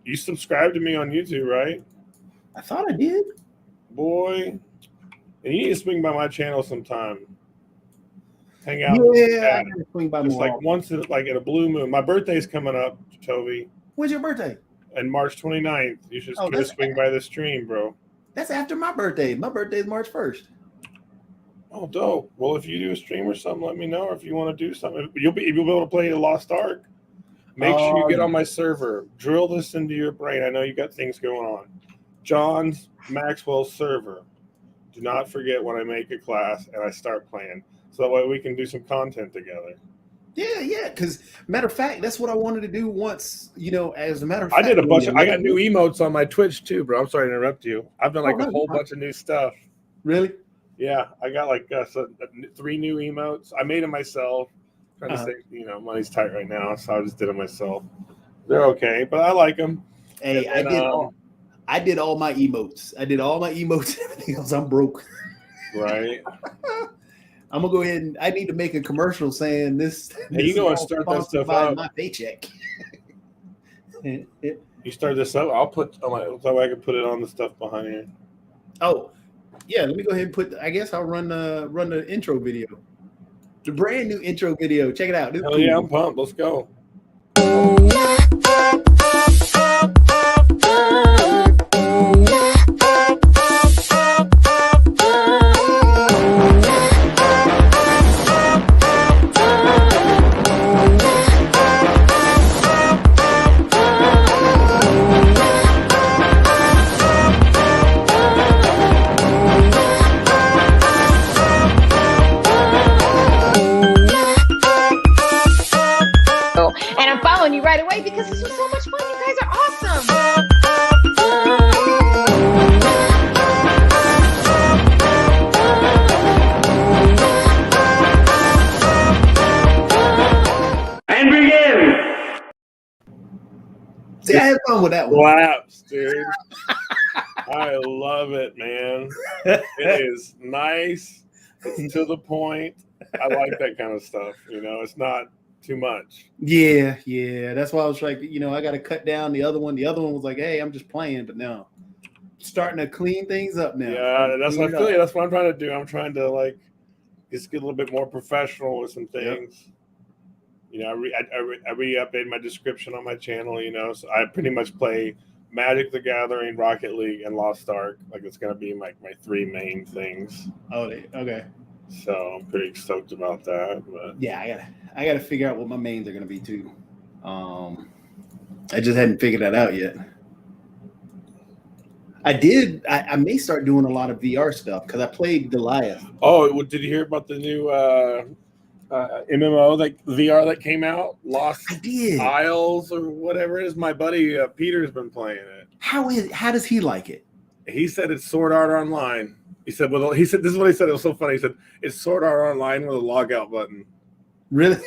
You subscribe to me on YouTube, right? I thought I did. Boy. And you need to swing by my channel sometime. Hang out. Yeah, I gotta swing by just more. like once, like at a blue moon. My birthday's coming up, Toby. When's your birthday? And March 29th. You should go swing by the stream, bro. That's after my birthday. My birthday is March 1st. Oh, dope. Well, if you do a stream or something, let me know. Or if you want to do something, you'll be able to play Lost Ark. Make sure you get on my server. Drill this into your brain. I know you got things going on. John's Maxwell server. Do not forget when I make a class and I start playing. So that way we can do some content together. Yeah. Because matter of fact, that's what I wanted to do once. As a matter of fact, I did a bunch. I got new emotes on my Twitch too, bro. I'm sorry to interrupt you. I've done like a whole bunch of new stuff. Really? Yeah, I got like 3 new emotes. I made them myself. Trying to say, money's tight right now, so I just did it myself. They're okay, but I like them. Hey, I did all my emotes. I did all my emotes and everything else. I'm broke. Right. I'm gonna go ahead and I need to make a commercial saying this. Hey, you go and start that stuff up. My paycheck. You start this up. I'll put so I can put it on the stuff behind here. Oh, yeah. Let me go ahead and put. I guess I'll run the intro video, the brand new intro video. Check it out. Hell cool. Yeah, I'm pumped. Let's go. And I'm following you right away because this was so much fun. You guys are awesome. And begin. See, I had fun with that one. Slaps, dude. I love it, man. It is nice. It's to the point. I like that kind of stuff. It's not too much. Yeah. That's why I was like, I got to cut down the other one. The other one was like, hey, I'm just playing, but no, starting to clean things up now. Yeah, that's what I feel. That's what I'm trying to do. I'm trying to just get a little bit more professional with some things. Yep. I re-updated my description on my channel. So I pretty much play Magic the Gathering, Rocket League, and Lost Ark. It's gonna be my 3 main things. Oh, okay. So I'm pretty stoked about that. But yeah, I gotta figure out what my mains are gonna be too. I just hadn't figured that out yet. I may start doing a lot of VR stuff because I played Goliath. Oh, did you hear about the new MMO VR that came out? Lost Isles or whatever it is. My buddy Peter's been playing it. How does he like it? He said it's Sword Art Online. He said this is what he said. It was so funny. He said it's Sword Art Online with a log out button. Really?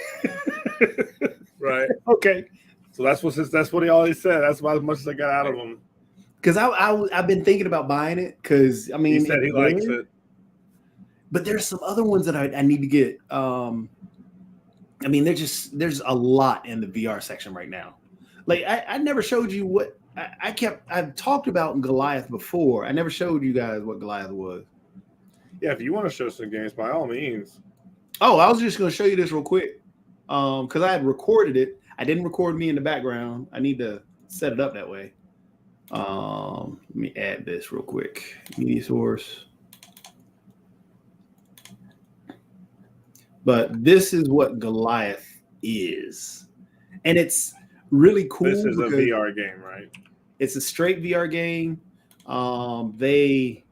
Right. Okay. So that's what he always said. That's about as much as I got out of him. Because I've been thinking about buying it because he said he likes it. But there's some other ones that I need to get. There's a lot in the VR section right now. I never showed you what I've talked about Goliath before. I never showed you guys what Goliath was. Yeah, if you want to show some games, by all means. Oh, I was just going to show you this real quick because I had recorded it. I didn't record me in the background. I need to set it up that way. Let me add this real quick. Media source. But this is what Goliath is. And it's really cool. This is a VR game, right? It's a straight VR game. They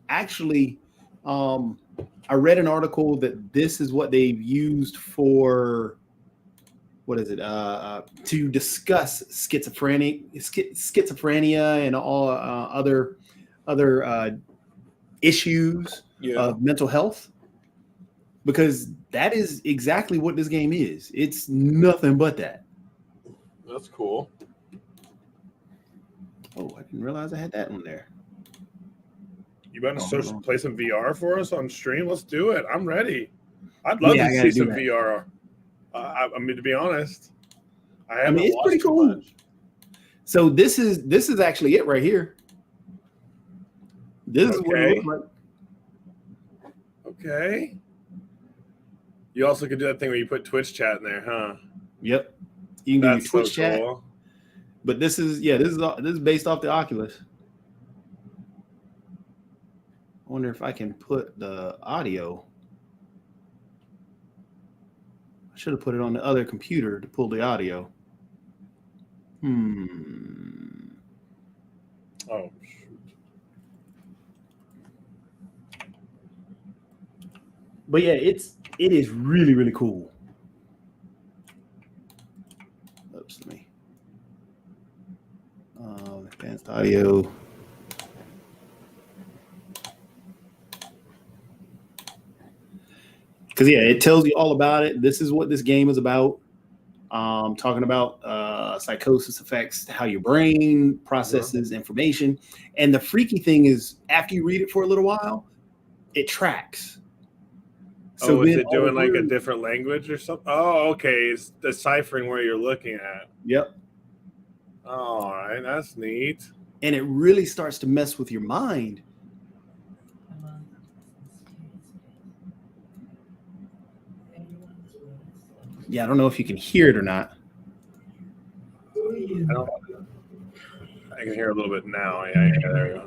actually, I read an article that this is what they've used for, what is it? To discuss schizophrenia and all other issues of mental health. Because that is exactly what this game is. It's nothing but that. That's cool. Oh, I didn't realize I had that one there. You want to play some VR for us on stream? Let's do it. I'm ready. I'd love to see some VR. To be honest, it's pretty cool. So this is actually it right here. This is what it looks like. Okay. You also could do that thing where you put Twitch chat in there, huh? Yep. You can do your That's Twitch so chat. cool. But this is based off the Oculus. I wonder if I can put the audio. I should have put it on the other computer to pull the audio. Oh, shoot. But yeah, it is really, really cool. Oops, let me. Advanced audio. Because yeah, it tells you all about it. This is what this game is about. Talking about psychosis affects how your brain processes information. And the freaky thing is, after you read it for a little while, it tracks. So is it doing like a different language or something? Oh, okay. It's deciphering where you're looking at. Yep. All right, that's neat. And it really starts to mess with your mind. Yeah, I don't know if you can hear it or not. I can hear a little bit now. Yeah, there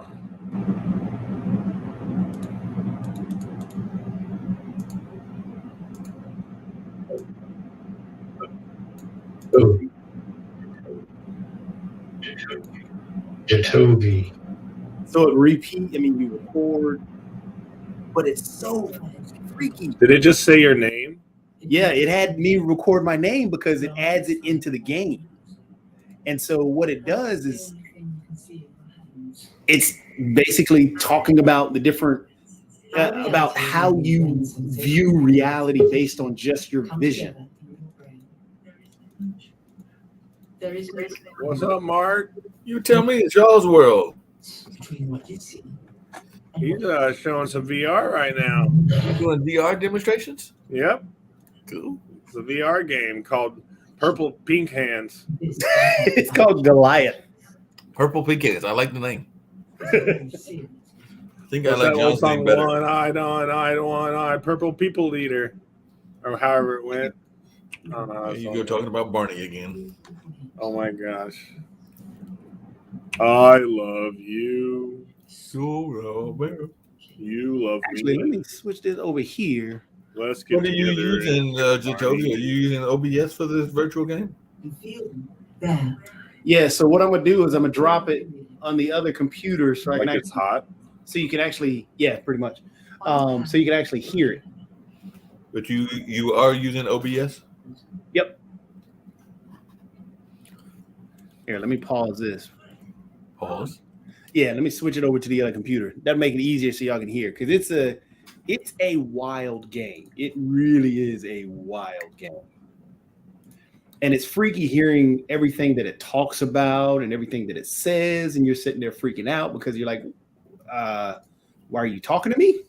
we go. Jacoby. So it repeat. I mean, you record, but it's so freaky. Did it just say your name? Yeah, it had me record my name because it adds it into the game. And so what it does is it's basically talking about the different about how you view reality based on just your vision. What's up, Mark? You tell me it's y'all's world. He's showing some VR right now. You doing VR demonstrations? Yep. Cool. It's a VR game called Purple Pink Hands. It's called Goliath. Purple Pecans. I like the name. I think I What's like that one John's song? name better. One-eyed, Purple People Eater, or however it went. I don't know. You go talking about Barney again. Oh my gosh. I love you. So You love Actually, let me. me switch this over here. Let's get What are you together. using, Jacoby? Are you using OBS for this virtual game? Yeah, so what I'm gonna do is I'm gonna drop it on the other computer so I Like can it's hot. so you can actually pretty much. So you can actually hear it. But you are using OBS? Yep. Here, let me pause this. Pause. Yeah, let me switch it over to the other computer. That'll make it easier so y'all can hear because it's a wild game. It really is a wild game. And it's freaky hearing everything that it talks about and everything that it says, and you're sitting there freaking out because you're like, why are you talking to me?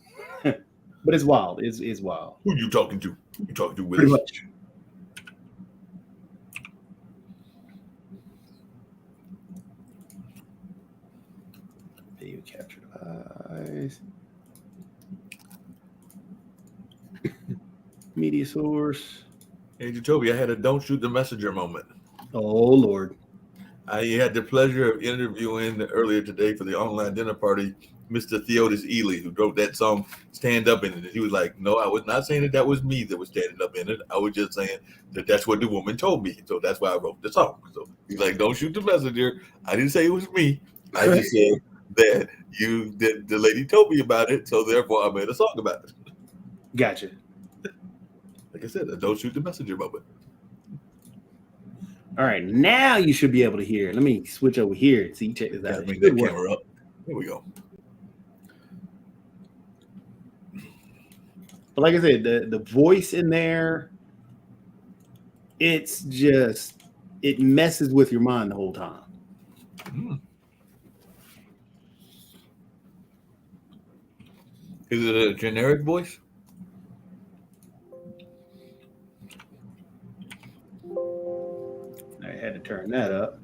But it's wild. It's wild. Who you talking to? You talking to Pretty Willis? much. Video capture device. Media source. Hey, Jacoby, I had a don't shoot the messenger moment. Oh, Lord. I had the pleasure of interviewing earlier today for the online dinner party Mr. Theodis Ely, who wrote that song Stand Up in It. And he was like, no, I was not saying that was me that was standing up in it. I was just saying that that's what the woman told me. So that's why I wrote the song. So he's like, don't shoot the messenger. I didn't say it was me. I just said that the lady told me about it. So therefore I made a song about it. Gotcha. Like I said, a don't shoot the messenger moment. All right, now you should be able to hear. Let me switch over here so you check this Gotta out. bring that camera up. There we go. But like I said, the voice in there, it's just, it messes with your mind the whole time. Is it a generic voice? I had to turn that up.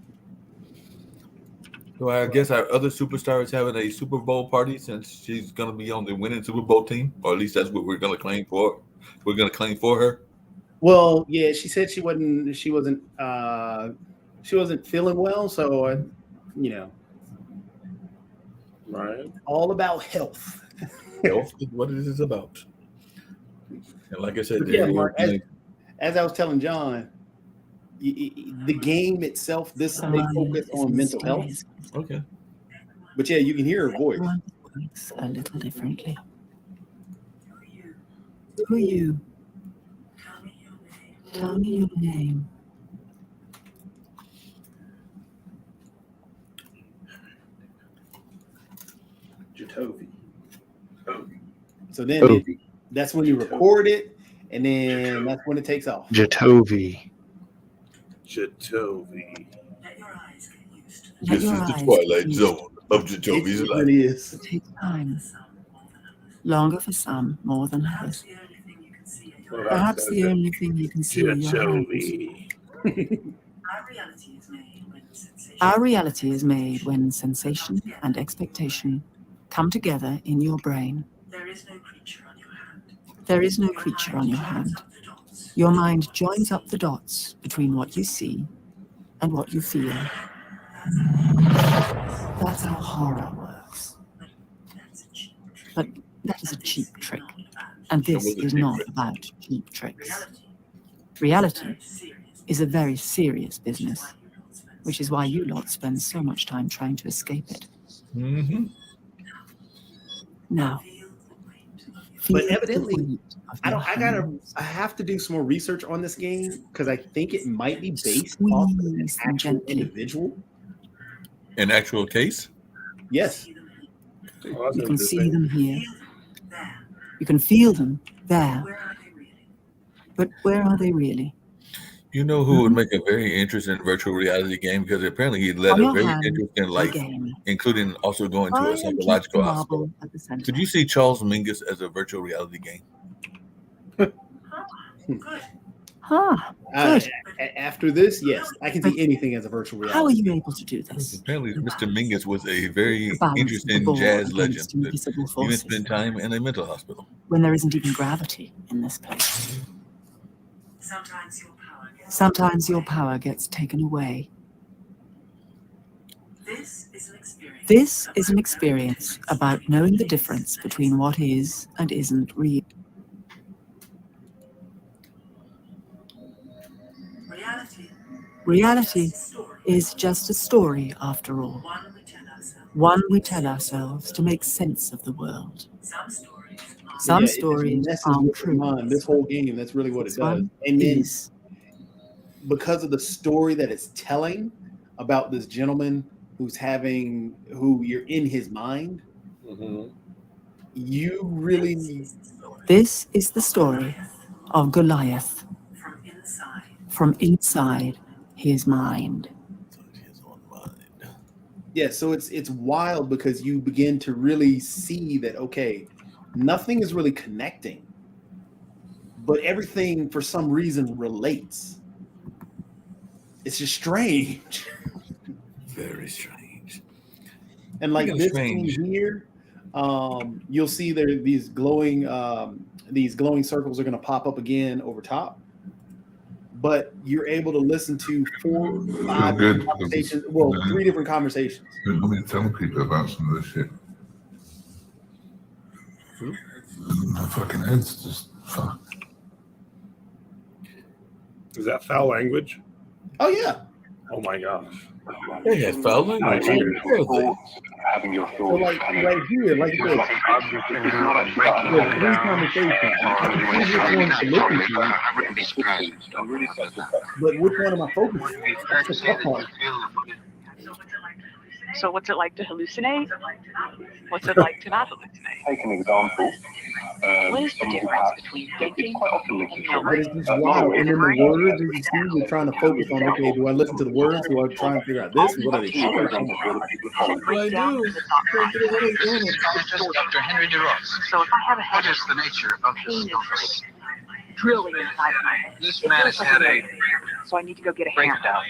So I guess our other superstar is having a Super Bowl party since she's going to be on the winning Super Bowl team, or at least that's what we're going to claim for. We're going to claim for her. Well, yeah, she said she wasn't feeling well, so Right. all about health. Health is what it is about. And like I said, But yeah, Mark, as I was telling John, the game itself, they focus on mental health. Okay. But yeah, you can hear her voice. Everyone works a little differently. Who are you? Tell me your name. Jatovi. So then that's when you record it, and then that's when it takes off. Jatovi. Jatovi. Let This your is the eyes twilight be- zone of Jatovi's It life. really is. It takes time. Longer for some, more than others. What about Perhaps the only thing you can see are your hands. Jatovi. Our reality is made when sensation and expectation come together in your brain. There is no creature on your hand. There is no creature on your hand. Your mind joins up the dots between what you see and what you feel. That's how horror works. But that is a cheap trick. And this is not about cheap tricks. Reality is a very serious business, which is why you lot spend so much time trying to escape it. Mm-hmm. Now, But feel the evidently, weight of your hands. I have to do some more research on this game because I think it might be based off of an Squeeze them actual gently. individual. An actual case? Yes. Oh, that's You can see interesting. them here. You can feel them there. Where are they really? But where are they really? You know who would make a very interesting virtual reality game? Because apparently he led On a your very hand, interesting A life, game. including also going to Try a and keep the psychological hospital. marble at the center. Could you see Charles Mingus as a virtual reality game? Good. Ah, Uh, good. After this, yes, I can see anything as a virtual reality. How are you able to do this? Apparently, Mr. Mingus was a very The balance of the interesting ball jazz against legend that invisible even forces. spent time in a mental hospital. When there isn't even gravity in this place. Sometimes your power gets Sometimes your power gets taken away. This is an experience. This is an experience about knowing the difference between what is and isn't real. Reality. Reality Story. is just a story after all. One we tell ourselves. One we tell ourselves to make sense of the world. Some stories are Some Yeah, it just stories messes aren't with your true. mind. This whole game, that's really what it This does. one And then is. because of the story that it's telling about this gentleman who you're in his mind, Mhm. you really This is the story of Goliath from inside. from inside his mind. yeah. So it's wild because you begin to really see that okay, nothing is really connecting, but everything for some reason relates. It's just strange. Very strange. And like Speaking of this strange. thing here, you'll see there these glowing circles are going to pop up again over top. But you're able to listen to 4 or 5 good. conversations. Well, 3 different conversations. Let me tell people about some of this shit. My fucking head's just fucked. Is that foul language? Oh yeah. Oh my gosh. They had foul language. Having your So thoughts like kind of right here, like this, it's not a breaking there's 3 down conversations. or You doing can choose which one to listen to, I wouldn't be surprised. I'm really but which one am I focusing on? That's the tough part. So what's it like to hallucinate? What's it like to not hallucinate? take an example. What is the Someone who difference has, between it's thinking quite often linked to and trauma. But it's just Not wild. always. And then the words, as you see, you're trying to focus on, okay, do I listen to the words? Do I try and figure out this? What are they For saying? example, for the people following. Break down the thought process. Dr. Henry DeRoss. So if I have a What habit is the nature of pain this is illness? drilling inside of my head. This man has had a So I need to go get a hammer. breakdown.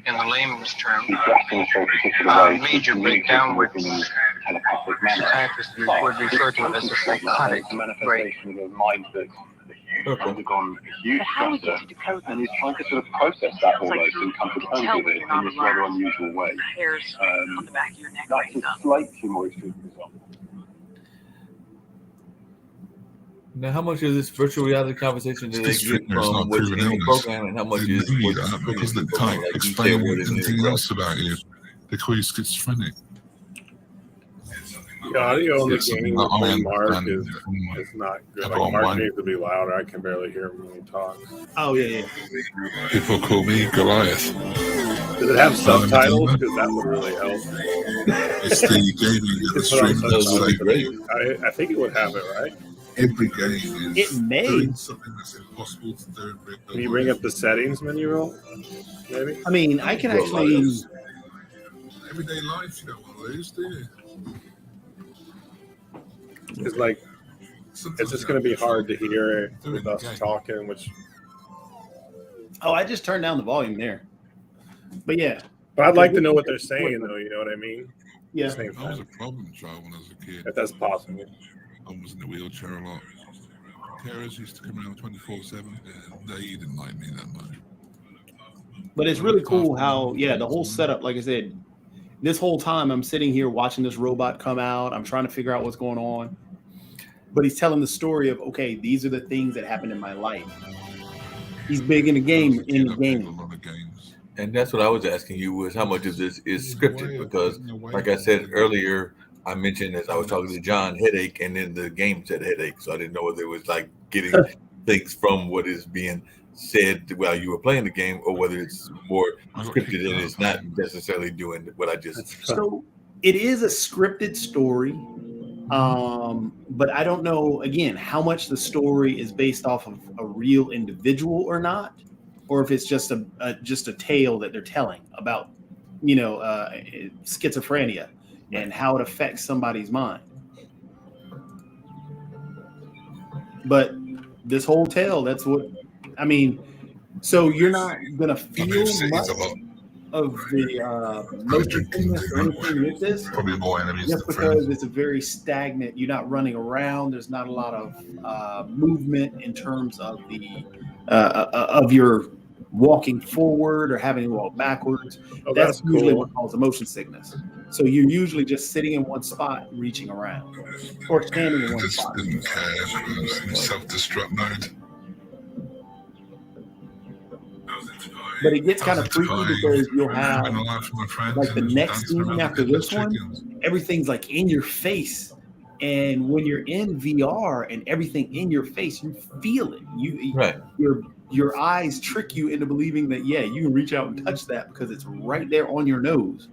In the layman's term, He's dressed in a very particular way. major breakdown, which in a telepathic manner. scientists would refer to as a psychotic It's a break. manifestation of a mind that's undergone a huge But how are we stressor, to decode and them? he's trying to sort of process that It's like almost you and come to can terms tell with when it you're not in this rather alone. unusual way. The hairs on the back of your neck That's raise a up. slightly more extreme result. Now, how much of this virtual reality conversation do they get Schizophrenia is not from what's proven in the illness. program, and how much They is need what's that because in they the program? can't Like you explain said, what is anything it? else about you. They call you schizophrenic. The audio in the It's game something that I with Mark understand from is not good. About Like Mark mine. needs to be louder. I can barely hear him when he talks. Oh yeah. people call me Goliath. Does it have subtitles? Because that would really help. It's the gaming that the Just put on stream Those would be subtitles. great. I think it would have it, right? every game is It may. doing something that's impossible to do in real Can you bring up the settings menu roll? Maybe? I mean, I can actually. everyday life. You don't want to lose, do you? It's like, it's just going to be hard to hear with us talking, which. Oh, I just turned down the volume there. But yeah. But I'd like to know what they're saying, though. You know what I mean? Yeah. Same That was a time, problem child when I was a kid. if that's possible. I was in the wheelchair a lot. Carers used to come around 24/7. They didn't like me that much. But it's really cool how, yeah, the whole setup, like I said, this whole time I'm sitting here watching this robot come out. I'm trying to figure out what's going on. But he's telling the story of, okay, these are the things that happened in my life. He's big in the game, in the game. A lot of games. And that's what I was asking you was how much of this is scripted? Because, like I said earlier, I mentioned as I was talking to John, headache, and then the game said headache. So I didn't know whether it was like getting things from what is being said while you were playing the game, or whether it's more scripted and it's not necessarily doing what I just. So it is a scripted story. But I don't know, again, how much the story is based off of a real individual or not, or if it's just a tale that they're telling about, schizophrenia and how it affects somebody's mind. But this whole tale, that's what I mean. So you're not gonna feel much of the motion sickness or anything with this, Probably more enemies just than because friends. it's a very stagnant. You're not running around. There's not a lot of movement in terms of the of your walking forward or having to walk backwards. Oh, That's that's usually cool. what causes motion sickness. So you're usually just sitting in one spot, reaching around, or standing in I one just spot. didn't care. I was in self-destruct mode. But it gets kind of freaky because you'll have having a laugh with my friends like the and next dancing scene around after the this one, chickens. everything's like in your face. And when you're in VR and everything in your face, you feel it. Right. Your eyes trick you into believing that, yeah, you can reach out and touch that because it's right there on your nose.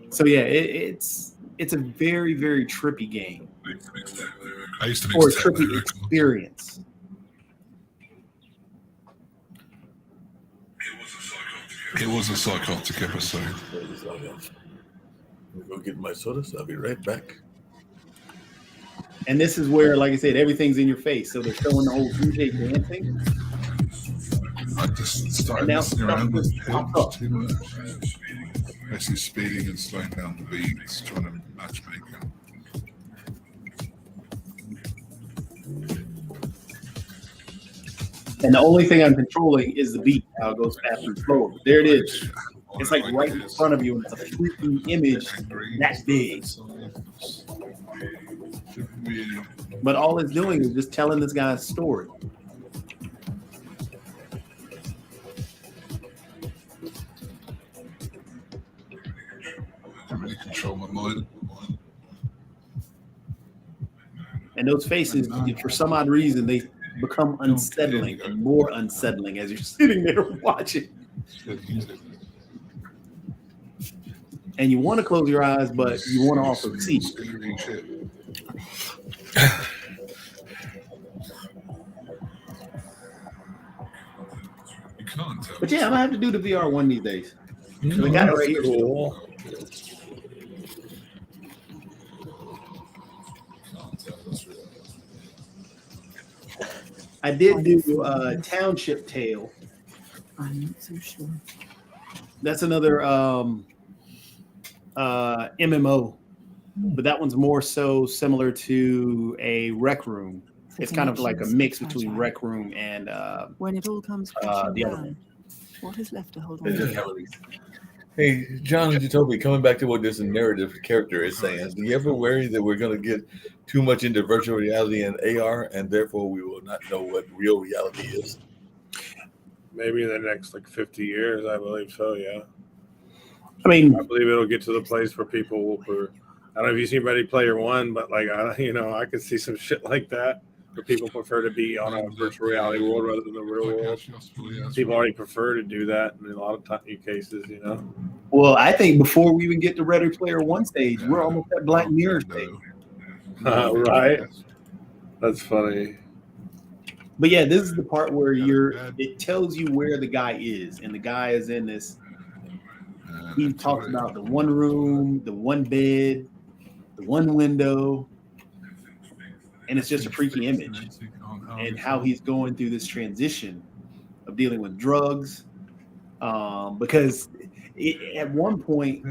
So yeah, it's a very, very trippy game I used to or a mix techno trippy records. experience. It was a psychotic episode. Let me go get my soda, so I'll be right back. And this is where, like I said, everything's in your face. So they're showing the whole DJ dancing. I just started Now messing around with stuff just pops pills up. too much. Basically speeding and slowing down the beats, trying to matchmake them. And the only thing I'm controlling is the beat, how it goes faster and slower. But there it is. It's like right in front of you, and it's a freaking image that big. But all it's doing is just telling this guy's story. I really control my mind. And those faces, for some odd reason, they become unsettling and more unsettling as you're sitting there watching. And you want to close your eyes, but you want to also see. You can't tell. But yeah, I'm gonna have to do the VR one of these days. We got it right here. Cool. I did do Township Tale. I'm not so sure. That's another MMO, but that one's more so similar to a Rec Room. It's kind of like a mix between Rec Room and When it all comes crashing the other down, what is left to hold on to? Hey, John and Jacoby, coming back to what this narrative character is saying, do you ever worry that we're going to get too much into virtual reality and AR, and therefore we will not know what real reality is? Maybe in the next like 50 years, I believe so. Yeah. I mean, I believe it'll get to the place where people will. I don't know if you've seen Ready Player One, but like I could see some shit like that where people prefer to be on a virtual reality world rather than the real world. People already prefer to do that in a lot of cases, you know. well, I think before we even get to Ready Player One stage, we're almost at Black Mirror stage. Right? That's funny. But yeah, this is the part where it tells you where the guy is, and the guy is in this. He talks about the one room, the one bed, the one window, and it's just a freaky image, and how he's going through this transition of dealing with drugs, because at one point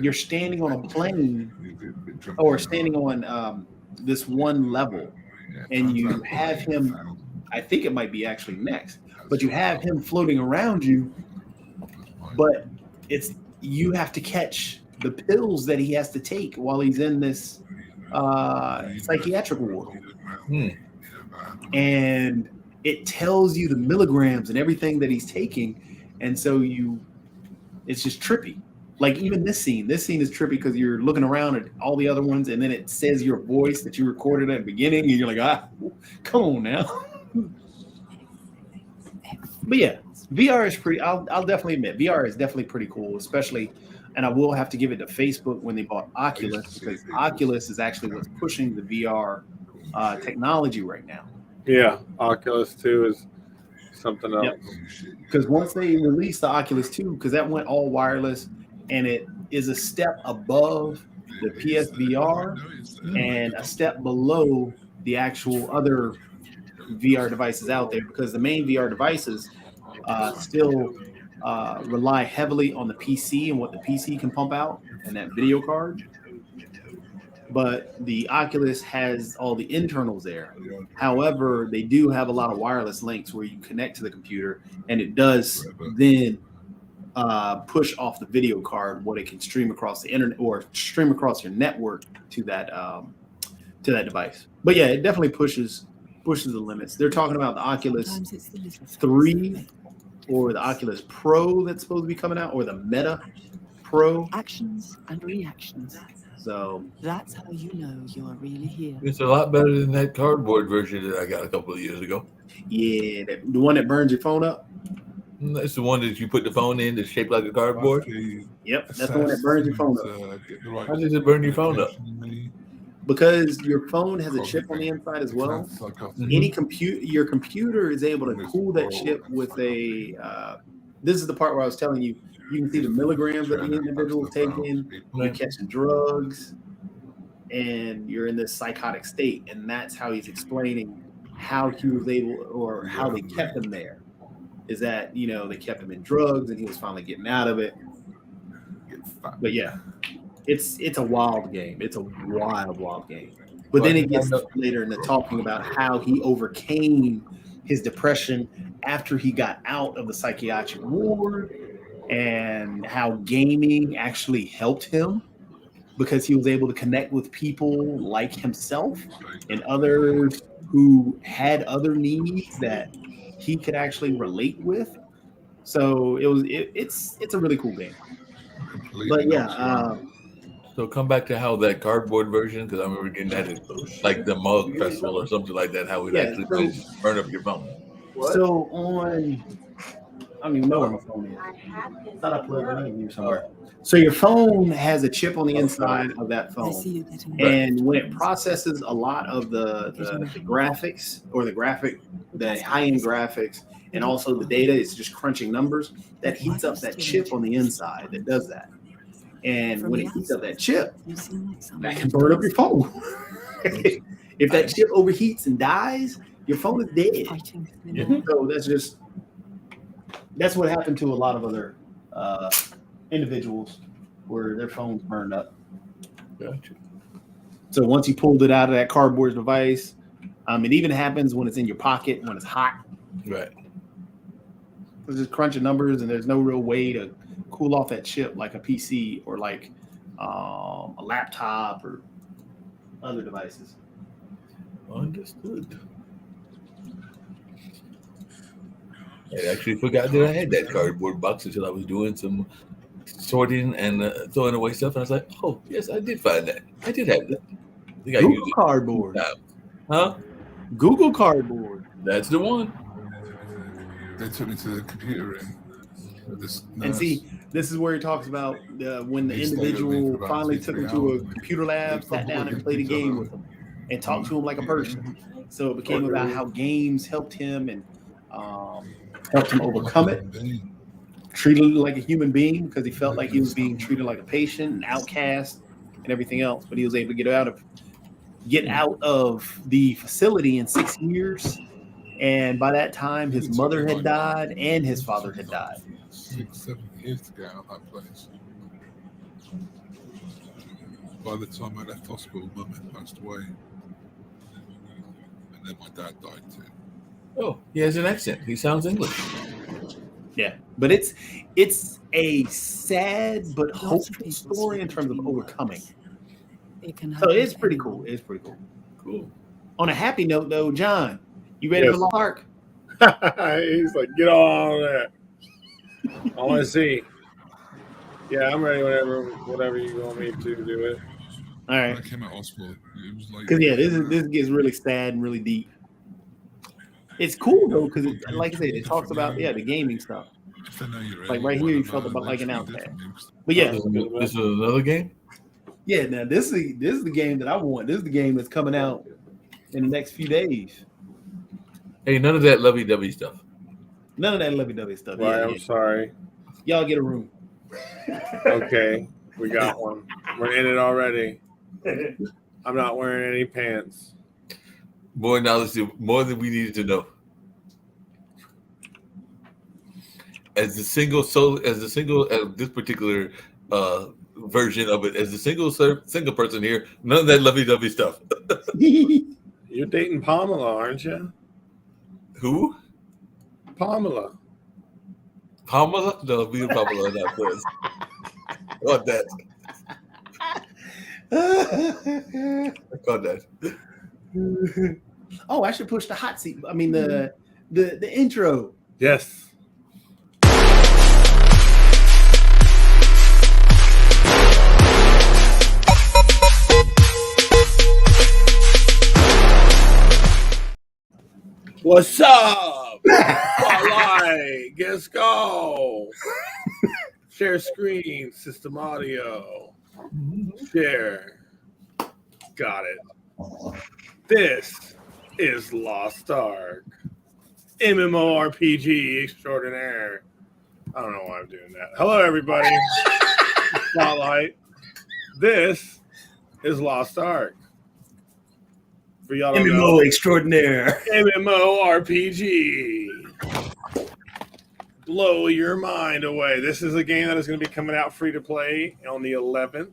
you're standing on a plane or standing on this one level, and you have him. I think it might be actually next, but you have him floating around you, but you have to catch the pills that he has to take while he's in this psychiatric ward. And it tells you the milligrams and everything that he's taking. And so it's just trippy. Like even this scene is trippy because you're looking around at all the other ones, and then it says your voice that you recorded at the beginning, and you're like, come on now. But yeah, VR is pretty. I'll definitely admit VR is definitely pretty cool, especially, and I will have to give it to Facebook when they bought Oculus, because Oculus is actually what's pushing the VR technology right now. Yeah, Oculus 2 is something else. Because once they released the Oculus 2, because that went all wireless, and it is a step above the PSVR and a step below the actual other VR devices out there, because the main VR devices still rely heavily on the PC and what the PC can pump out and that video card. But the Oculus has all the internals there. However, they do have a lot of wireless links where you connect to the computer, and it does then push off the video card what it can stream across the internet or stream across your network to that device. But yeah, it definitely pushes the limits. They're talking about the Oculus 3 or the Oculus Pro that's supposed to be coming out, or the Meta Pro. Actions and reactions. So that's how you know you're really here. It's a lot better than that cardboard version that I got a couple of years ago. Yeah, the one that burns your phone up. That's the one that you put the phone in that's shaped like a cardboard. Yep, that's the one that burns your phone up. How does it burn your phone up? Because your phone has a chip on the inside as well. Your computer is able to cool that chip with a. This is the part where I was telling you. You can see the milligrams that the individual is taking. You're catching drugs, and you're in this psychotic state. And that's how he's explaining how he was able, or how they kept him there. Is that they kept him in drugs, and he was finally getting out of it. But yeah. It's a wild game. It's a wild game. But then it gets later into talking about how he overcame his depression after he got out of the psychiatric ward, and how gaming actually helped him because he was able to connect with people like himself and others who had other needs that he could actually relate with. So it's a really cool game. But yeah. So come back to how that cardboard version, because I remember getting that at like the Mug Festival or something like that, how it actually burn up your phone. So I don't even know where my phone is. I thought I plugged it in here somewhere. So your phone has a chip on the inside of that phone. And when it processes a lot of the graphics or the high-end graphics, and also the data is just crunching numbers, that heats up that chip on the inside that does that. And when it heats up that chip, that can burn up your phone. If that chip overheats and dies, your phone is dead. Fighting thin Yeah. air. So that's what happened to a lot of other individuals where their phones burned up. Gotcha. So once you pulled it out of that cardboard device, it even happens when it's in your pocket when it's hot. Right. It's just crunching numbers, and there's no real way to cool off that chip like a PC or like a laptop or other devices. Understood. I actually forgot that I had that cardboard box until I was doing some sorting and throwing away stuff, and I was like, "Oh, yes, I did find that. I did have that. I think I used Google it. Cardboard. Huh? Google Cardboard. That's the one." They took me to the computer room. This And see, this is where he talks about when the He stayed with me for individual about finally 2-3 took him to a hours. computer lab, sat down and played a game with him, and talked to him like a person. So it became about how games helped him and helped him overcome it, treated him like a human being because he felt like he was being treated like a patient, an outcast, and everything else. But he was able to get out of the facility in 6 years. And by that time, his mother had died and his father had died. 6-7 years to get out of that place. By the time I left hospital, Mum had passed away. And then my dad died too. Oh, he has an accent. He sounds English. Yeah, but it's a sad but hopeful story in terms of overcoming. It can So happen it's to pretty anyone. cool. It's pretty cool. Cool. On a happy note, though, John, you ready Yes. for Lark? He's like, get on that. I want to see. Yeah, I'm ready. Whatever you want me to do it. All When I right, came out of hospital, it was like. because this gets really sad and really deep. It's cool though, because like I said, it talks about the gaming stuff. If they know you're Like ill, right here, you whatever, felt about they like an treat outcast. differently. But yeah, This is another game? yeah. Now this is the game that I want. This is the game that's coming out in the next few days. Hey, none of that lovey-dovey stuff. None of that lovey-dovey stuff. Right, Yeah, I'm sorry. y'all get a room. Okay, we got one. We're in it already. I'm not wearing any pants. More knowledge, more than we needed to know. As this particular version of it, as the single person here, none of that lovey-dovey stuff. You're dating Pamela, aren't you? Who? Pamela. Pamela? No, me and Pamela are not friends. What that? I caught that. Oh, I should push the hot seat. I mean the intro. Yes. What's up? Spotlight. Let's go. Share screen. System audio. Share. Got it. This is Lost Ark. MMORPG extraordinaire. I don't know why I'm doing that. Hello, everybody. Spotlight. This is Lost Ark. For y'all don't know, MMO extraordinaire. MMORPG. Blow your mind away. This is a game that is going to be coming out free to play on the 11th.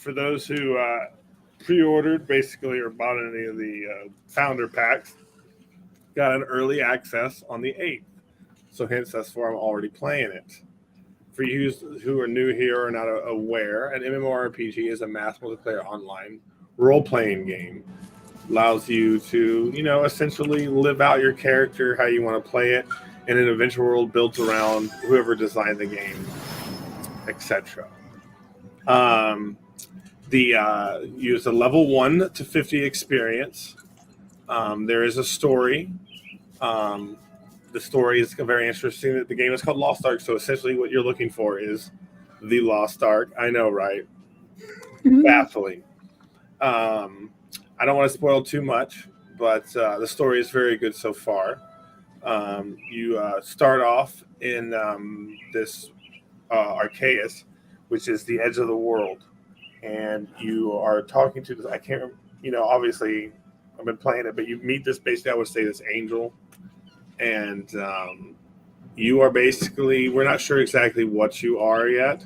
For those who pre-ordered, basically, or bought any of the founder packs, got an early access on the 8th. So hence, that's why I'm already playing it. For you who are new here or not aware, an MMORPG is a mass multiplayer online role-playing game. Allows you to, essentially live out your character, how you want to play it, in an adventure world built around whoever designed the game, etc. Use a level 1 to 50 experience. There is a story. The story is very interesting. The game is called Lost Ark, so essentially what you're looking for is the Lost Ark. I know, right? Baffling. I don't want to spoil too much, but the story is very good so far. You start off in this Arceus, which is the edge of the world, and you are talking to this. I can't, obviously, I've been playing it, but you meet this basically, I would say, this angel, and you are basically, we're not sure exactly what you are yet.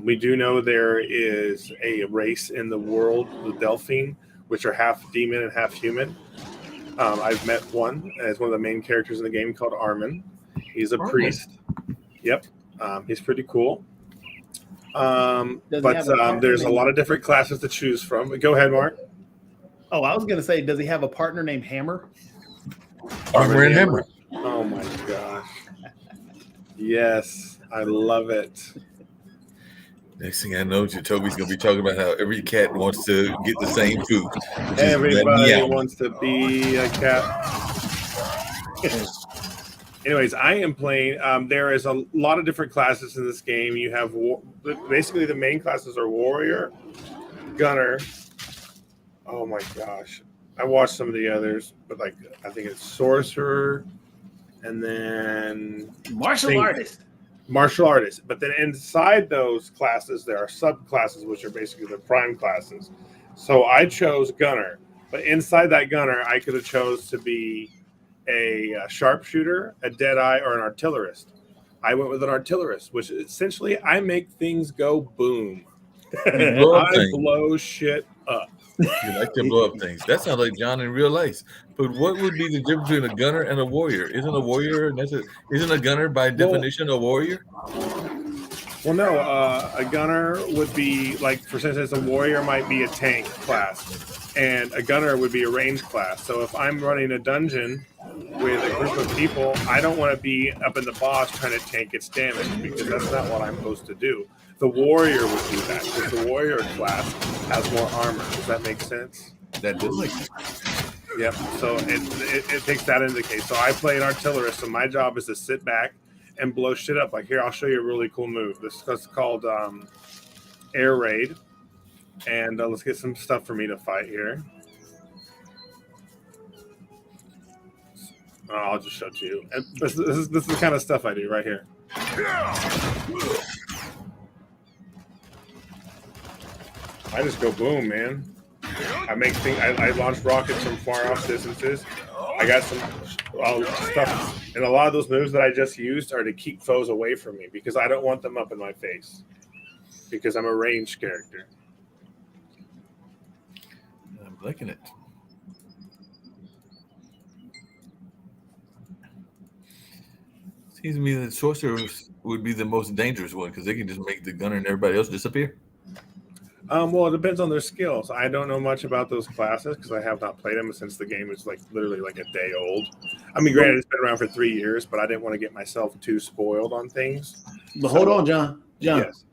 We do know there is a race in the world, the Delphine, which are half demon and half human. I've met one as one of the main characters in the game called Armin. He's a priest. Yep. He's pretty cool. There's a lot of different classes to choose from. Go ahead, Mark. Oh, I was going to say, does he have a partner named Hammer? Armor and Hammer. Oh my gosh. Yes, I love it. Next thing I know, Toby's gonna be talking about how every cat wants to get the same food. Everybody wants to be a cat. Anyways, I am playing. There is a lot of different classes in this game. You have basically the main classes are warrior, gunner. Oh my gosh, I watched some of the others, but like I think it's sorcerer, and then martial artist. But then inside those classes, there are subclasses, which are basically the prime classes. So I chose gunner, but inside that gunner, I could have chose to be a sharpshooter, a deadeye, or an artillerist. I went with an artillerist, which essentially I make things go boom. I blow shit up. You like to blow up things. That sounds like John in real life. But what would be the difference between a gunner and a warrior? Isn't a warrior isn't a gunner by definition a warrior? Well, no. A gunner would be like, for instance, a warrior might be a tank class, and a gunner would be a range class. So if I'm running a dungeon with a group of people, I don't want to be up in the boss trying to tank its damage, because that's not what I'm supposed to do. The warrior would do that, because the warrior class has more armor. Does that make sense? That does make sense. Yep. So it takes that into the case. So I play an artillerist, so my job is to sit back and blow shit up. Like, here, I'll show you a really cool move. This is called Air Raid. And let's get some stuff for me to fight here. I'll just show it to you. And this is the kind of stuff I do right here. I just go boom, man. I make things. I launch rockets from far off distances. I got some stuff, and a lot of those moves that I just used are to keep foes away from me, because I don't want them up in my face, because I'm a ranged character. I'm liking it. Seems to me that sorcerers would be the most dangerous one, because they can just make the gunner and everybody else disappear. Well, it depends on their skills. I don't know much about those classes because I have not played them since the game is like literally like a day old. I mean, granted, it's been around for 3 years, but I didn't want to get myself too spoiled on things. But hold on, John. Yes.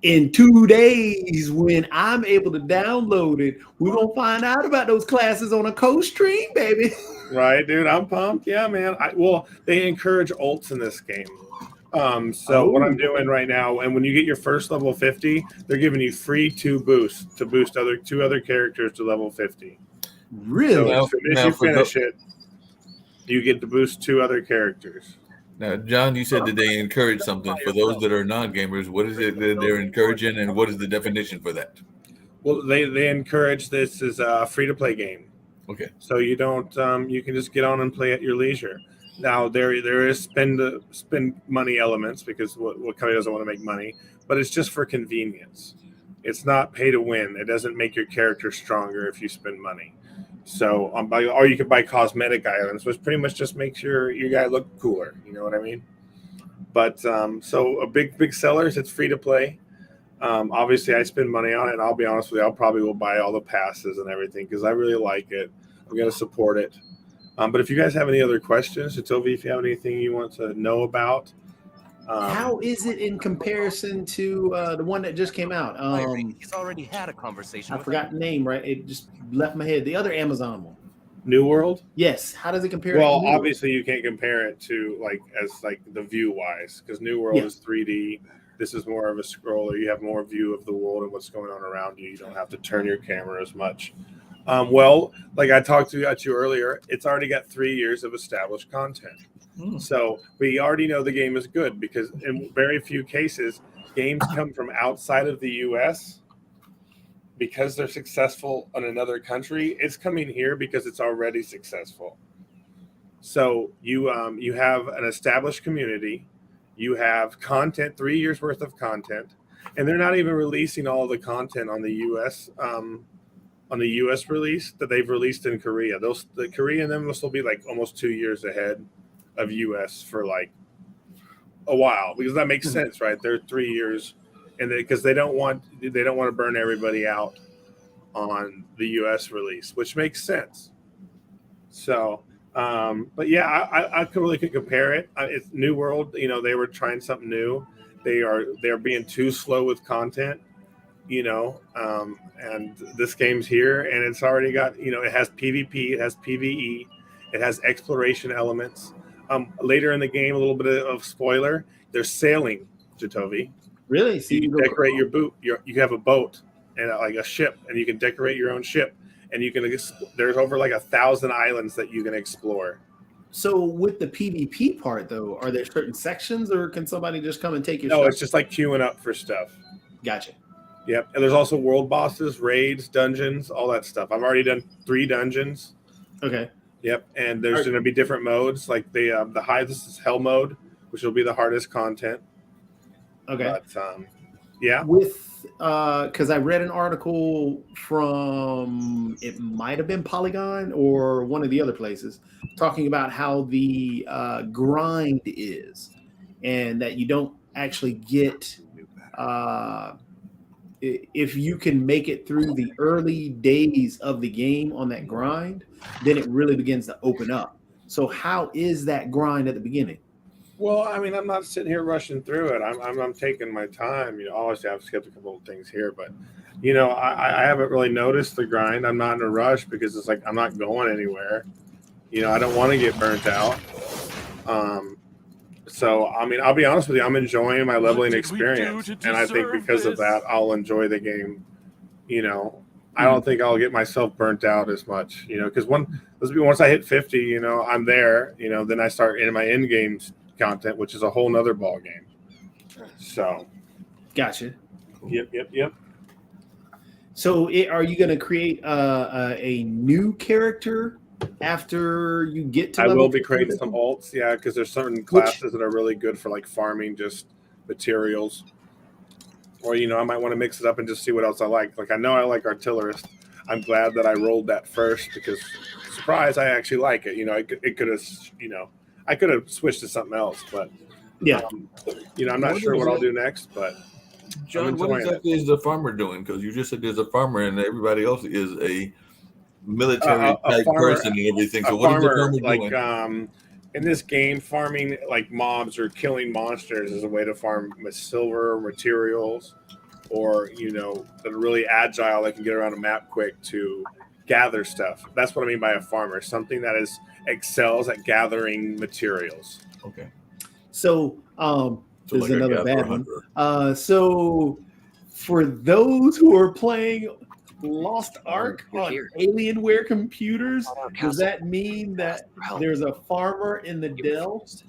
In 2 days, when I'm able to download it, we're going to find out about those classes on a co-stream, baby. Right, dude. I'm pumped. Yeah, man. They encourage ults in this game. What I'm doing right now, and when you get your first level 50, they're giving you free 2 boosts to boost two other characters to level 50. Really? So as soon as you finish it, you get to boost 2 other characters. Now, John, you said that they encourage something for those that are non-gamers. What is it that they're encouraging, and what is the definition for that? Well, they encourage this as a free-to-play game. Okay. So you don't you can just get on and play at your leisure. Now there is spend money elements, because what company doesn't want to make money, but it's just for convenience. It's not pay to win. It doesn't make your character stronger if you spend money. So or you can buy cosmetic items, which pretty much just makes your guy look cooler. You know what I mean? But so a big sellers, it's free to play. Obviously, I spend money on it, and I'll be honest with you, probably will buy all the passes and everything because I really like it. I'm going to support it. But if you guys have any other questions, Toby, if you have anything you want to know about. How is it in comparison to the one that just came out? He's already had a conversation. I forgot the name, right? It just left my head. The other Amazon one. New World? Yes. How does it compare? Well, obviously you can't compare it to like the view wise, because New World is 3D. This is more of a scroller. You have more view of the world and what's going on around you. You don't have to turn your camera as much. Well, like I talked to you earlier, it's already got 3 years of established content. So we already know the game is good, because in very few cases, games come from outside of the U.S. because they're successful in another country, it's coming here because it's already successful. So you have an established community, you have content, 3 years worth of content, and they're not even releasing all the content on the U.S. release that they've released in Korea. The Korea and them will still be like almost 2 years ahead of U.S. for like a while, because that makes sense, right? They're 3 years, and because they don't want to burn everybody out on the U.S. release, which makes sense. So. But yeah, I really could compare it. It's New World. You know, they were trying something new. They're being too slow with content. You know, and this game's here, and it's already got, you know, it has PvP, it has PvE, it has exploration elements. Later in the game, a little bit of spoiler. There's sailing, Jatovi. Really? So you can decorate your boat. You have a boat and like a ship, and you can decorate your own ship. And you can, there's over like 1,000 islands that you can explore. So with the PvP part, though, are there certain sections, or can somebody just come and take your No, stuff? it's just like queuing up for stuff. Gotcha. Yep. And there's also world bosses, raids, dungeons, all that stuff. I've already done 3 dungeons. Okay. Yep. And there's going to be different modes. Like this is hell mode, which will be the hardest content. Okay. But, yeah. Because I read an article from, it might have been Polygon or one of the other places, talking about how the grind is, and that you don't actually get, if you can make it through the early days of the game on that grind, then it really begins to open up. So how is that grind at the beginning? Well, I mean, I'm not sitting here rushing through it. I'm taking my time. You know, obviously I've skipped a couple of things here, but you know, I haven't really noticed the grind. I'm not in a rush because it's like I'm not going anywhere. You know, I don't want to get burnt out. So I mean, I'll be honest with you, I'm enjoying my leveling experience, and I think because of that, I'll enjoy the game. You know, I don't think I'll get myself burnt out as much. You know, because once I hit 50, you know, I'm there. You know, then I start in my end games content, which is a whole nother ball game. So, gotcha. Yep. So, are you going to create a new character after you get to? I will be creating some alts, yeah, because there's certain classes that are really good for like farming just materials, or you know, I might want to mix it up and just see what else I like. Like I know I like artillerist. I'm glad that I rolled that first because surprise, I actually like it. You know, it could have, you know. I could have switched to something else, but yeah, you know, I'm not sure what I'll do next. But John, what exactly is the farmer doing? Because you just said there's a farmer, and everybody else is a military type person and everything. So what is the farmer doing? In this game, farming like mobs or killing monsters is a way to farm with silver materials, or you know, that are really agile. That can get around a map quick to gather stuff. That's what I mean by a farmer. Something that excels at gathering materials. Okay. So there's like another bad one. So for those who are playing Lost Ark on Alienware computers, does that mean that there's a farmer in the dells?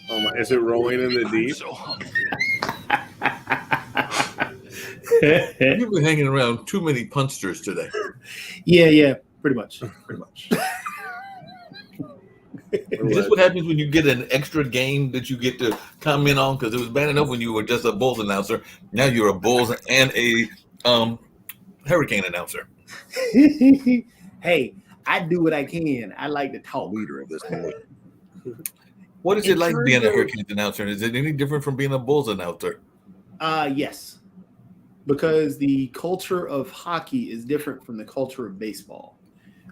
Oh my, is it rolling in the deep? You've been hanging around too many punsters today. Yeah, pretty much. Is this what happens when you get an extra game that you get to comment on? Because it was bad enough when you were just a Bulls announcer. Now you're a Bulls and a Hurricane announcer. Hey, I do what I can. I like to talk. Leader of this point. What is it like being a Hurricane announcer? Is it any different from being a Bulls announcer? Yes, because the culture of hockey is different from the culture of baseball.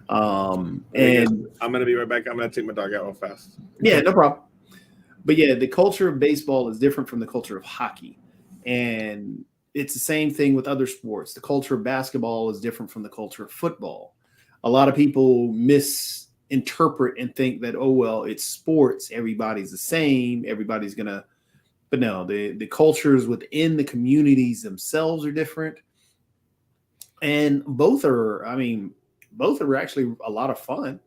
And I'm gonna be right back. I'm gonna take my dog out real fast. Yeah, no problem. But yeah, the culture of baseball is different from the culture of hockey, and it's the same thing with other sports. The culture of basketball is different from the culture of football. A lot of people misinterpret and think that, oh well, it's sports, everybody's the same, everybody's gonna. But no, the cultures within the communities themselves are different, and both are actually a lot of fun.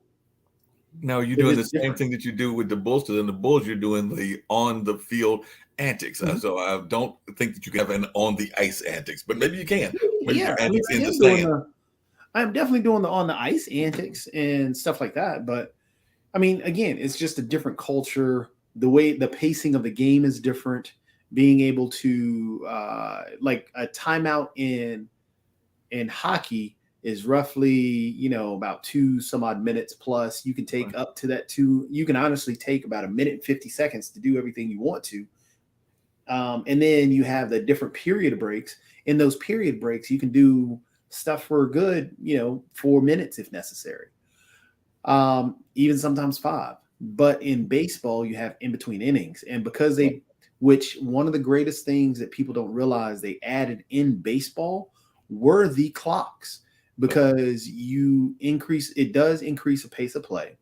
Now you're doing the same thing that you do with the Bulls. Because in the Bulls, you're doing the on the field antics. So I don't think that you can have an on the ice antics, but maybe you can. Maybe Yeah, antics in the sand. I'm definitely doing the on the ice antics and stuff like that. But I mean, again, it's just a different culture. The way the pacing of the game is different. Being able to like a timeout in hockey is roughly, about 2 some odd minutes plus. You can take up to that you can honestly take about 1:50 to do everything you want to. And then you have the different period breaks. In those period breaks, you can do stuff for a good, 4 minutes if necessary. Even sometimes 5. But in baseball, you have in between innings. And because which one of the greatest things that people don't realize they added in baseball were the clocks, because it does increase the pace of play,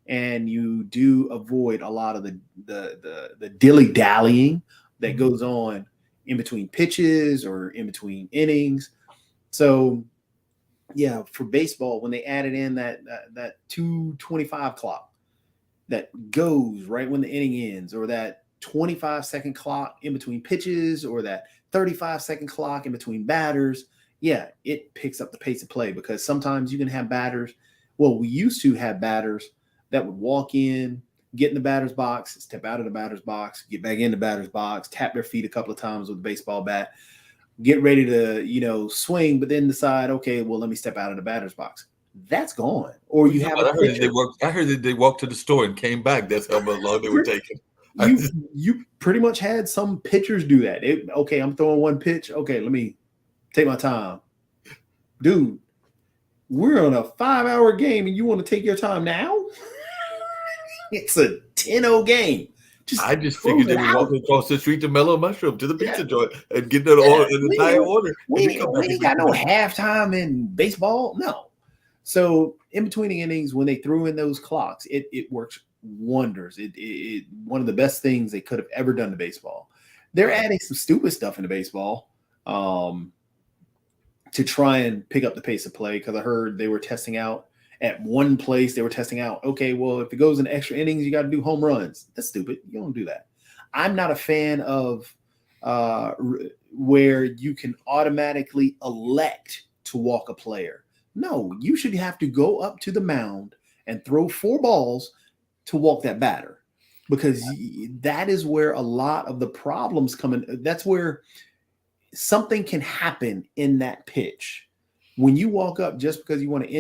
and you do avoid a lot of the dilly-dallying that goes on in between pitches or in between innings. So yeah, for baseball, when they added in that 2:25 clock that goes right when the inning ends, or that 25-second clock in between pitches, or that 35-second clock in between batters, yeah, it picks up the pace of play, because sometimes you can have batters. Well, we used to have batters that would walk in, get in the batter's box, step out of the batter's box, get back in the batter's box, tap their feet a couple of times with a baseball bat, get ready to, swing, but then decide, okay, well, let me step out of the batter's box. That's gone. Or you have. I heard that they walked to the store and came back. That's how long they were taking. You pretty much had some pitchers do that. Okay, I'm throwing one pitch. Okay, let me take my time. Dude, we're on a 5-hour game and you want to take your time now? It's a 10-0 game. I just figured they were walking across the street to Mellow Mushroom to the pizza joint and getting it all in the entire order. We ain't got no halftime in baseball. No. So in between the innings, when they threw in those clocks, it works wonders. It one of the best things they could have ever done to baseball. They're adding some stupid stuff into baseball to try and pick up the pace of play, because I heard they were testing out at one place. They were testing out, okay, well, if it goes in extra innings, you got to do home runs. That's stupid. You don't do that. I'm not a fan of where you can automatically elect to walk a player. No, you should have to go up to the mound and throw 4 balls to walk that batter, because that is where a lot of the problems come in. That's where something can happen in that pitch. When you walk up just because you want to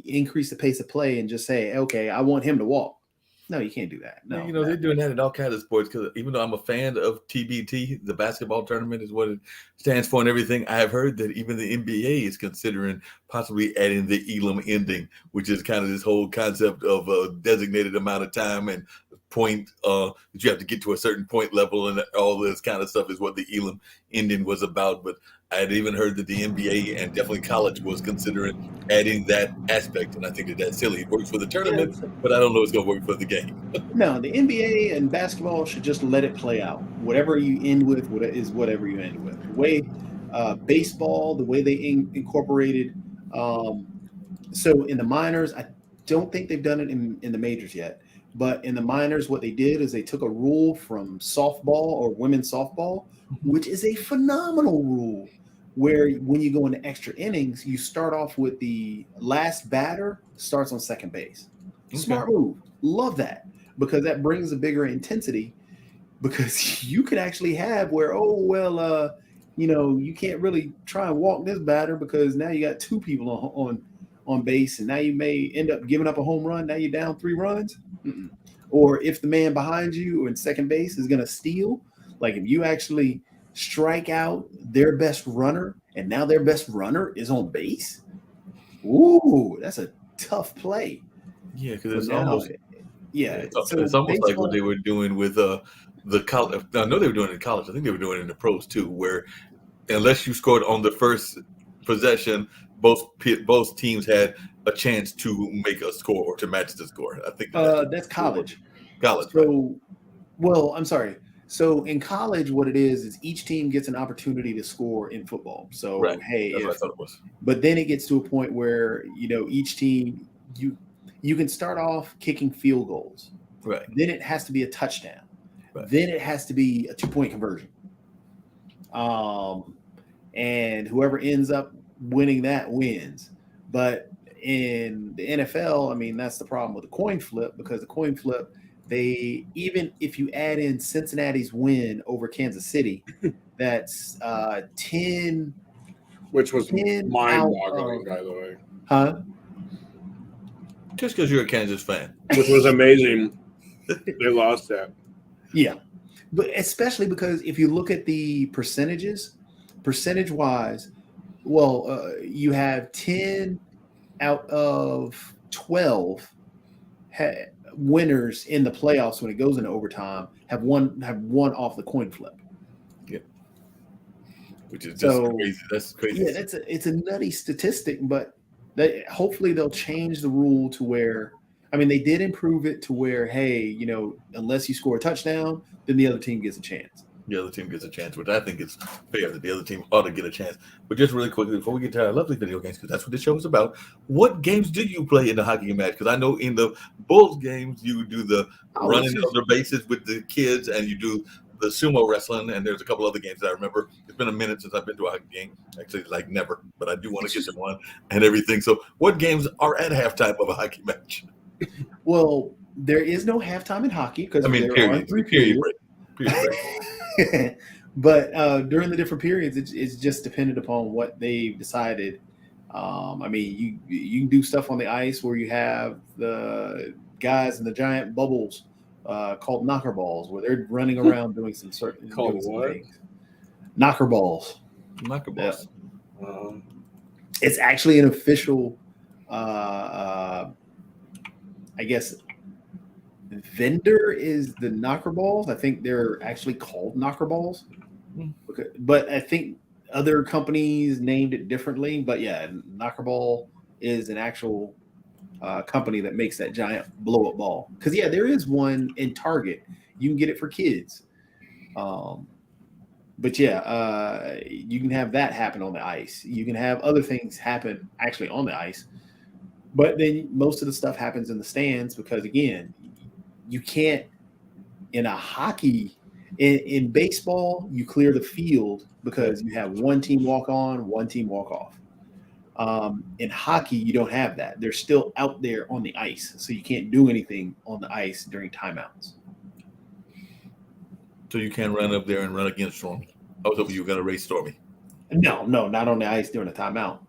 increase the pace of play and just say, okay, I want him to walk. No, you can't do that. No, they're doing that in all kinds of sports, because even though I'm a fan of TBT, the basketball tournament is what it stands for and everything, I have heard that even the NBA is considering possibly adding the Elam ending, which is kind of this whole concept of a designated amount of time and point that you have to get to a certain point level, and all this kind of stuff is what the Elam ending was about. But I had even heard that the NBA and definitely college was considering adding that aspect, and I think that that's silly. It works for the tournament, but I don't know if it's going to work for the game. No, the NBA and basketball should just let it play out. Whatever you end with is whatever you end with. The way baseball, the way they incorporated. So in the minors, I don't think they've done it in the majors yet. But in the minors, what they did is they took a rule from softball or women's softball, which is a phenomenal rule, where when you go into extra innings, you start off with the last batter starts on second base. Smart move. Love that, because that brings a bigger intensity, because you could actually have where, you can't really try and walk this batter because now you got 2 people on base, and now you may end up giving up a home run. Now you're down 3 runs. Mm-mm. Or if the man behind you or in second base is going to steal, like if you actually strike out their best runner and now their best runner is on base, ooh, that's a tough play. Yeah, because it's almost it's almost baseball, like what they were doing with the college. I know they were doing it in college. I think they were doing it in the pros too, where unless you scored on the first possession, both teams had a chance to make a score or to match the score. I think that's college. College. So, right? Well, I'm sorry. So in college, what it is each team gets an opportunity to score in football. So right. Hey, that's what I thought it was. But then it gets to a point where each team you can start off kicking field goals. Right. Then it has to be a touchdown. Right. Then it has to be a 2-point conversion. And whoever ends up winning that wins. But in the NFL, I mean, that's the problem with the coin flip, because the coin flip, even if you add in Cincinnati's win over Kansas City, that's 10, which was 10 mind-boggling, by the way. Huh? Just because you're a Kansas fan. Which was amazing. They lost that. Yeah. But especially because if you look at the percentage-wise, well, you have 10 out of 12 winners in the playoffs when it goes into overtime have won off the coin flip. Yeah. Which is just crazy. That's crazy. Yeah, it's a nutty statistic, but hopefully they'll change the rule to where, I mean, they did improve it to where, hey, you know, unless you score a touchdown, then the other team gets a chance. The other team gets a chance, which I think is fair that the other team ought to get a chance. But just really quickly, before we get to our lovely video games, because that's what the show is about, what games do you play in the hockey match? Because I know in the Bulls games, you do the running of the bases with the kids, and you do the sumo wrestling, and there's a couple other games that I remember. It's been a minute since I've been to a hockey game. Actually, like never, but I do want to get to one and everything. So what games are at halftime of a hockey match? Well, there is no halftime in hockey because there are 3 period break. Period. But during the different periods, it's just dependent upon what they've decided. I mean, you can do stuff on the ice where you have the guys in the giant bubbles called knocker balls, where they're running around doing some certain things. Knocker balls. Knocker balls. Yeah. It's actually an official, I guess, vendor is the knocker balls. I think they're actually called knocker balls, but I think other companies named it differently. But yeah, knocker ball is an actual company that makes that giant blow up ball. Because yeah, there is one in Target. You can get it for kids. But yeah, you can have that happen on the ice. You can have other things happen actually on the ice. But then most of the stuff happens in the stands because, again, you can't, in a hockey, in baseball, you clear the field because you have one team walk on, one team walk off. In hockey, you don't have that. They're still out there on the ice, so you can't do anything on the ice during timeouts. So you can't run up there and run against Stormy. I was hoping you were going to race Stormy. No, not on the ice during a timeout.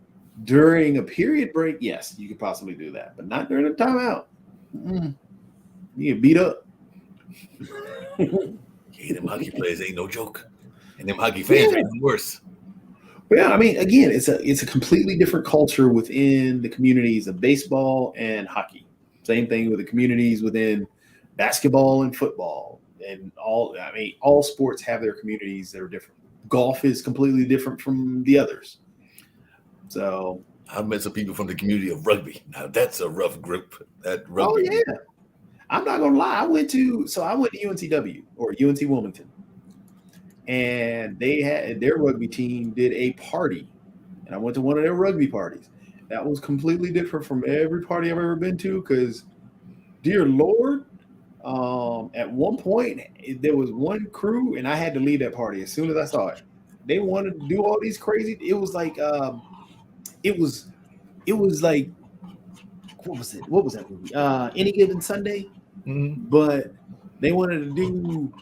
During a period break, yes, you could possibly do that, but not during a timeout. You get beat up. Hey, them hockey players ain't no joke, and them hockey fans are even worse. Yeah, I mean, again, it's a completely different culture within the communities of baseball and hockey. Same thing with the communities within basketball and football, and all. I mean, all sports have their communities that are different. Golf is completely different from the others. So I've met some people from the community of rugby. Now that's a rough group. That rugby. Oh yeah, I'm not gonna lie. I went to UNCW or UNC Wilmington, and they had their rugby team did a party, and I went to one of their rugby parties. That was completely different from every party I've ever been to. Because, dear Lord, at one point there was one crew, and I had to leave that party as soon as I saw it. They wanted to do all these crazy. It was like. It was like, what was it? What was that movie? Any Given Sunday. Mm-hmm. But they wanted to do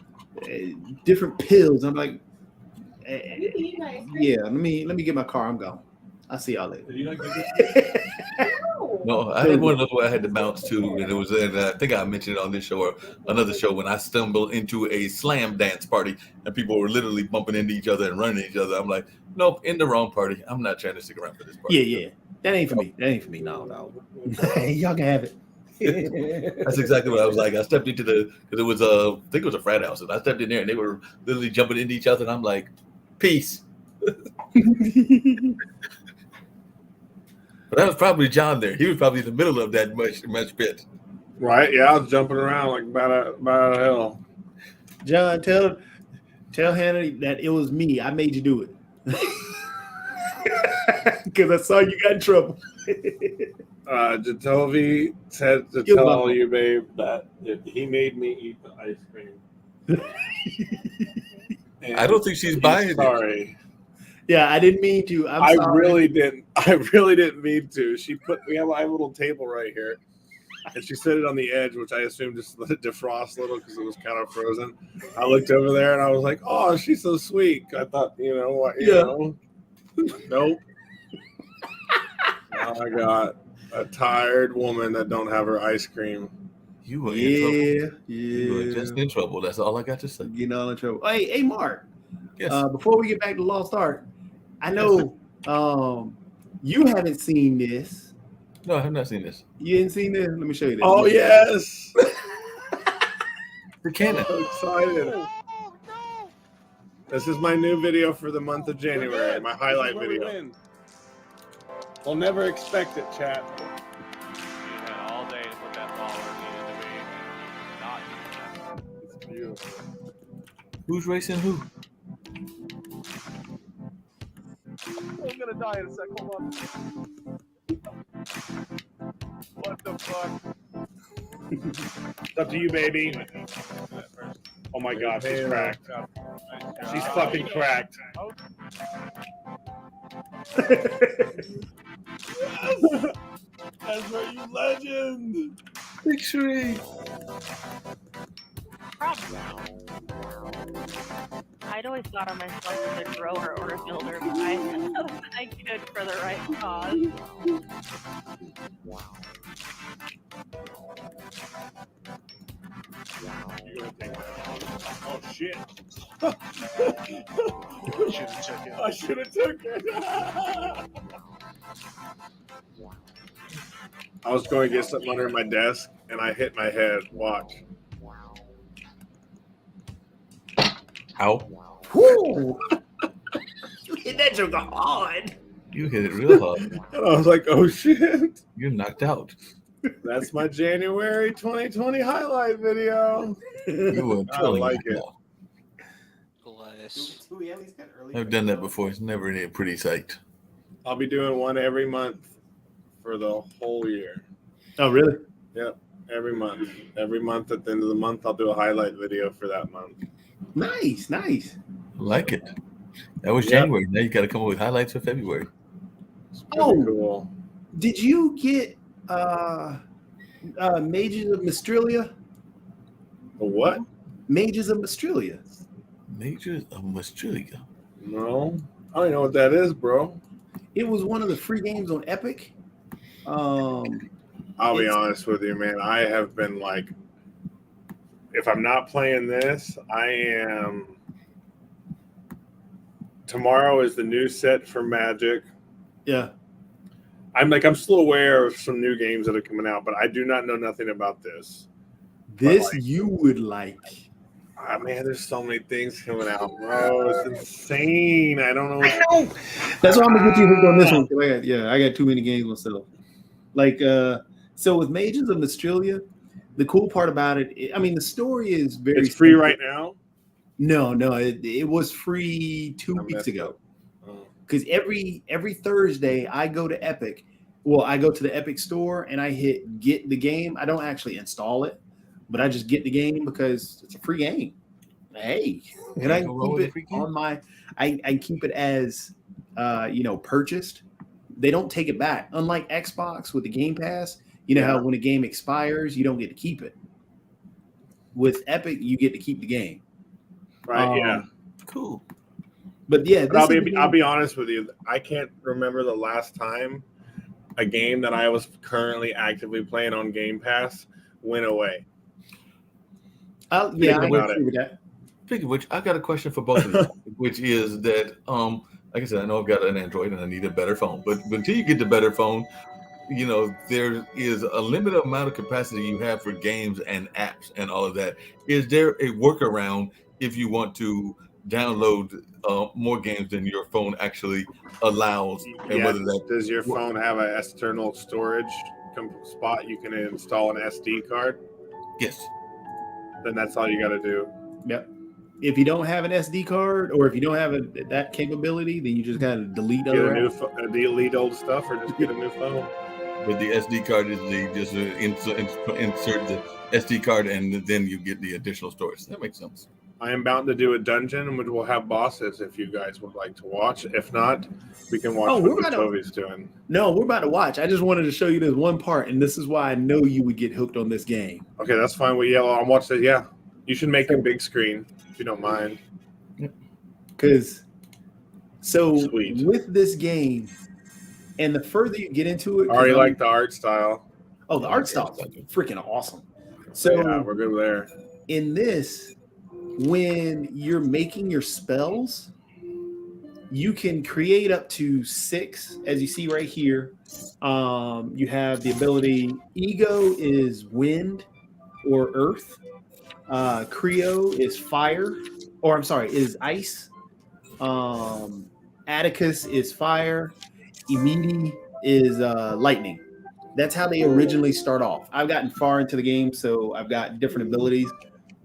different pills. I'm like, yeah. Let me get my car. I'm gone. I'll see y'all later. No, I had one of those where I had to bounce to, and it was. And I think I mentioned it on this show or another show when I stumbled into a slam dance party, and people were literally bumping into each other and running into each other. I'm like, nope, in the wrong party. I'm not trying to stick around for this party. Yeah. That ain't for me. No. Y'all can have it. That's exactly what I was like. I stepped into because it was I think it was a frat house, and I stepped in there, and they were literally jumping into each other, and I'm like, peace. But that was probably John there. He was probably in the middle of that much pit. Right? Yeah, I was jumping around like about hell. John, tell Hannah that it was me. I made you do it. Because I saw you got in trouble. Jatovi said to You're tell welcome. you, babe, that he made me eat the ice cream. I don't think she's buying it. Sorry. Yeah, I didn't mean to. I'm I sorry. really didn't mean to. We have a little table right here, and she set it on the edge, which I assumed just let it defrost a little because it was kind of frozen. I looked over there and I was like, "Oh, she's so sweet." I thought, you know what? Nope. Now I got a tired woman that don't have her ice cream. You were in trouble. Yeah. You were just in trouble. That's all I got to say. Getting all in trouble. Hey, Mark. Yes. Before we get back to Lost Ark, I know you haven't seen this. No, I have not seen this. You didn't seen this? Let me show you this. Oh yes. The cannon. I'm excited. This is my new video for the month of January, my highlight video. We'll never expect it, chat. All day to put that ball where it needed to be. Not It's beautiful. Who's racing who? I'm gonna die in a sec. Hold on. What the fuck? It's up to you, baby. Oh my god, she's cracked. She's fucking cracked. That's right, you legend. Victory. I'd always thought of myself as a grower or a builder, but I could for the right cause. Oh shit. I should have took it. I was going to get something under my desk and I hit my head. Watch. How? Whoo! You hit that joke hard. You hit it real hard. And I was like, oh shit. You're knocked out. That's my January 2020 highlight video. You were I totally like knocked it. out. Bless. I've done that before. It's never any pretty sight. I'll be doing one every month for the whole year. Oh, really? Yep, every month. Every month at the end of the month, I'll do a highlight video for that month. Nice. I like it. That was Yep. January. Now you got to come up with highlights for February. It's pretty cool. Did you get Mages of Mistralia? A what? Mages of Mistralia. Majors of Australia. No, I don't know what that is, bro. It was one of the free games on Epic. I'll be honest with you, man. I have been like, if I'm not playing this, I am. Tomorrow is the new set for Magic. Yeah. I'm still aware of some new games that are coming out, but I do not know nothing about this. This you would like. Man, there's so many things coming out, bro. It's insane. I don't know. That's why I'm gonna get you hooked on this one. 'Cause I got too many games myself. Like, so with Mages of Mistralia, the cool part about it, I mean, the story is very. It's free simple. right now. No, it was free 2 weeks ago. Because every Thursday I go to Epic. Well, I go to the Epic store and I hit get the game. I don't actually install it, but I just get the game because it's a free game. Hey, and I can keep it on my. I keep it as, purchased. They don't take it back. Unlike Xbox with the Game Pass, you know how when a game expires, you don't get to keep it. With Epic, you get to keep the game. Right? Yeah. Cool. But yeah, But I'll be honest with you. I can't remember the last time a game that I was currently actively playing on Game Pass went away. I Think can about agree it. with that. Speaking of which, I got a question for both of you, which is that, like I said, I know I've got an Android and I need a better phone. But until you get the better phone, there is a limited amount of capacity you have for games and apps and all of that. Is there a workaround if you want to download more games than your phone actually allows? And whether that Does your phone have an external storage spot you can install an SD card? Yes. Then that's all you got to do. Yep. if you don't have an SD card or if you don't have that capability, then you just gotta delete Get a other new apps. delete old stuff, or just get a new phone. But the SD card is just insert the SD card and then you get the additional storage. That makes sense. I am bound to do a dungeon, which will have bosses if you guys would like to watch. If not, we can watch what Toby's doing. No, we're about to watch. I just wanted to show you this one part, and this is why I know you would get hooked on this game. Okay, that's fine. We yell. I'll watch that. Yeah, you should make a big screen if you don't mind. Because Sweet. with this game, and the further you get into it, I already like the art style. Oh, the art style is freaking awesome. So So yeah, we're good there. in this, when you're making your spells, you can create up to 6, as you see right here. You have the ability, Ego is wind or earth. Creo is fire, or I'm sorry, is ice. Atticus is fire. Emini is lightning. That's how they originally start off. I've gotten far into the game, so I've got different abilities.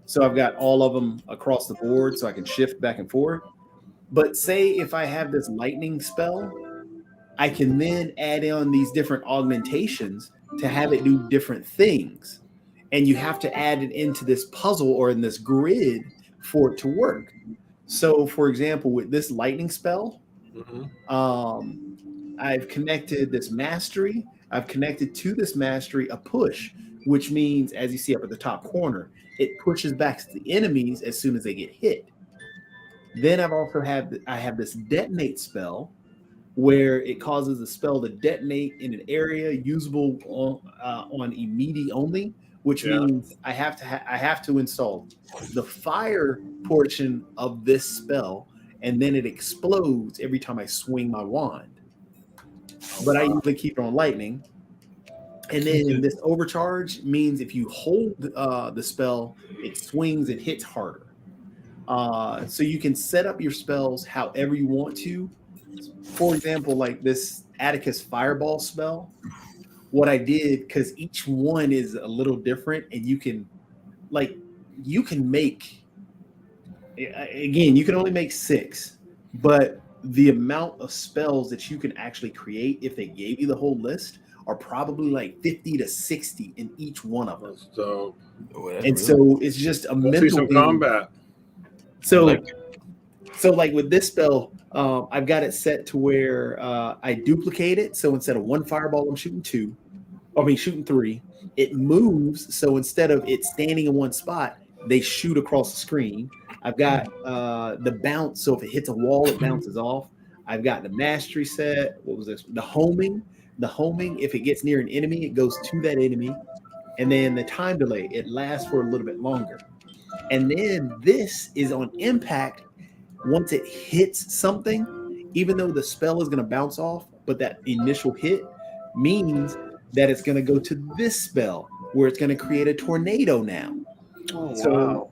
So I've got all of them across the board, so I can shift back and forth. But say if I have this lightning spell, I can then add on these different augmentations to have it do different things. And you have to add it into this puzzle or in this grid for it to work. So, for example, with this lightning spell, I've connected this mastery. I've connected to this mastery a push, which means, as you see up at the top corner, it pushes back to the enemies as soon as they get hit. Then I have this detonate spell, where it causes the spell to detonate in an area usable on immediate only, which means I have to install the fire portion of this spell, and then it explodes every time I swing my wand. But I usually keep it on lightning. And then this overcharge means if you hold the spell, it swings and hits harder. So you can set up your spells however you want to. For example, like this Atticus Fireball spell, what I did, because each one is a little different, and you can make, again, you can only make 6, but the amount of spells that you can actually create, if they gave you the whole list, are probably like 50 to 60 in each one of them. So, so it's just a mental some game. combat. So like with this spell, I've got it set to where I duplicate it. So instead of 1 fireball, I'm shooting 3. It moves. So instead of it standing in one spot, they shoot across the screen. I've got the bounce. So if it hits a wall, it bounces off. I've got the mastery set. What was this? The homing. The homing, if it gets near an enemy, it goes to that enemy. And then the time delay, it lasts for a little bit longer. And then this is on impact. Once it hits something, even though the spell is going to bounce off, but that initial hit means that it's going to go to this spell where it's going to create a tornado now. So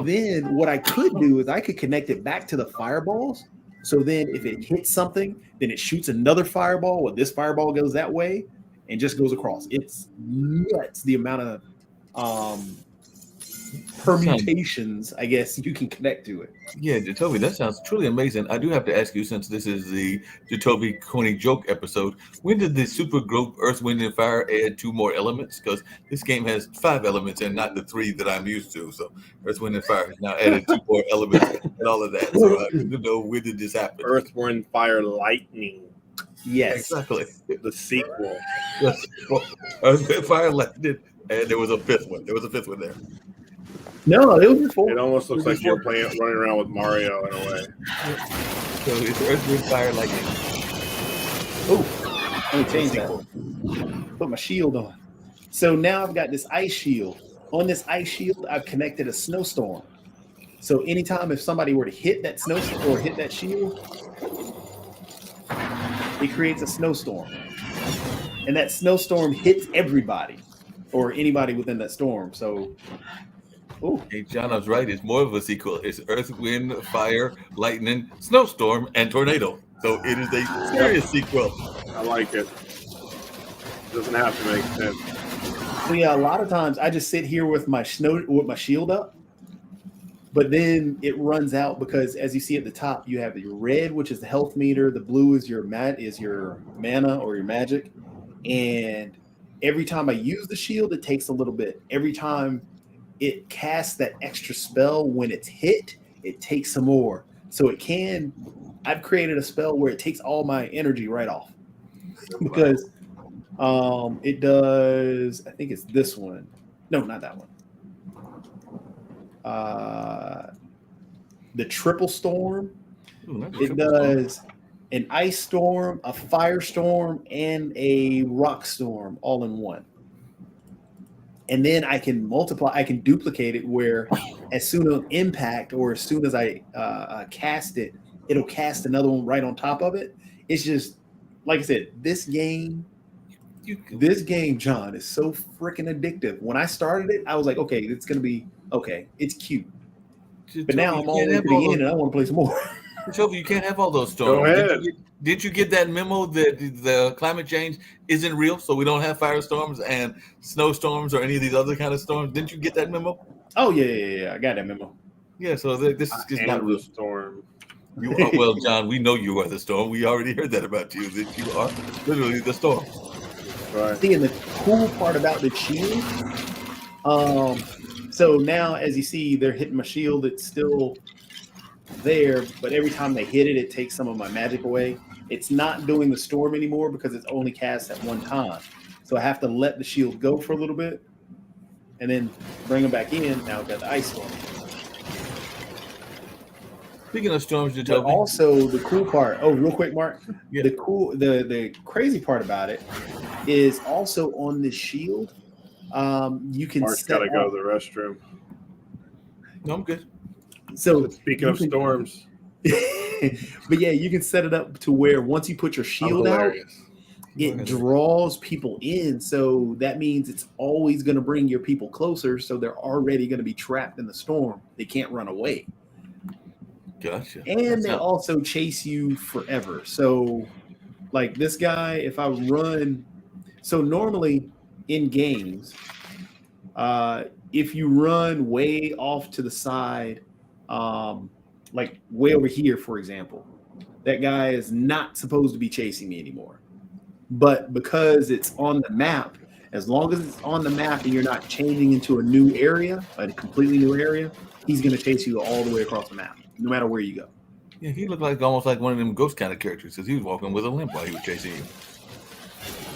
then what I could do is I could connect it back to the fireballs. So then if it hits something, then it shoots another fireball, or this fireball goes that way and just goes across. It's nuts the amount of permutations, I guess, you can connect to it. Yeah, Jacoby, that sounds truly amazing. I do have to ask you, since this is the Jacoby Corny joke episode, when did the super group Earth, Wind, and Fire add 2 more elements? Because this game has 5 elements and not the 3 that I'm used to. So Earth, Wind, and Fire has now added 2 more elements and all of that. So I need to know, when did this happen? Earth, Wind, Fire, Lightning. Yes, exactly. The sequel. Earth, Wind, Fire, Lightning, and there was a 5th one. There was a 5th one there. No, it was before. It almost looks like you're running around with Mario in a way. So it's Earth, Wind, Fire, Lightning. Oh, let me change that. Put my shield on. So now I've got this ice shield. On this ice shield, I've connected a snowstorm. So anytime if somebody were to hit that snowstorm or hit that shield, it creates a snowstorm. And that snowstorm hits everybody or anybody within that storm. So Hey, John, I was right. It's more of a sequel. It's Earth, Wind, Fire, Lightning, Snowstorm, and Tornado. So it is a serious sequel. I like it. Doesn't have to make sense. So yeah, a lot of times I just sit here with my shield up, but then it runs out because, as you see at the top, you have your red, which is the health meter. The blue is your mana or your magic. And every time I use the shield, it takes a little bit. Every time it casts that extra spell when it's hit, it takes some more. So I've created a spell where it takes all my energy right off because it does, I think it's this one. No, not that one. The triple storm. It does an ice storm, a firestorm, and a rock storm all in one. And then I can duplicate it where as soon as impact or as soon as I cast it, it'll cast another one right on top of it. It's just, like I said, this game, John, is so freaking addictive. When I started it, I was like, okay, it's going to be, okay, it's cute. But now I'm all the way to the end and I want to play some more. Toby, you can't have all those storms. Go ahead. Did you get that memo that the climate change isn't real, so we don't have firestorms and snowstorms or any of these other kind of storms? Didn't you get that memo? Oh, yeah. I got that memo. Yeah, so this is just not real. Storm. You are, well, John, we know you are the storm. We already heard that about you, that you are literally the storm. Right. See, and the cool part about the shield, so now as you see, they're hitting my shield. It's still there, but every time they hit it, it takes some of my magic away. It's not doing the storm anymore because it's only cast at one time. So I have to let the shield go for a little bit and then bring them back in. Now I've got the ice storm. Speaking of storms, you But tell me. also the cool part. Oh, real quick, Mark. Yeah. The crazy part about it is also on this shield. You can. Mark's got to go to the restroom. No, I'm good. So speaking of storms, but yeah, you can set it up to where once you put your shield out, it draws people in. So that means it's always going to bring your people closer. So they're already going to be trapped in the storm. They can't run away. Gotcha. And they also chase you forever. So like this guy, if I run, so normally in games, if you run way off to the side, like way over here, for example, that guy is not supposed to be chasing me anymore. But because it's on the map, as long as it's on the map and you're not changing into a new area, a completely new area, he's going to chase you all the way across the map, no matter where you go. Yeah, he looked like almost like one of them ghost kind of characters because he was walking with a limp while he was chasing you.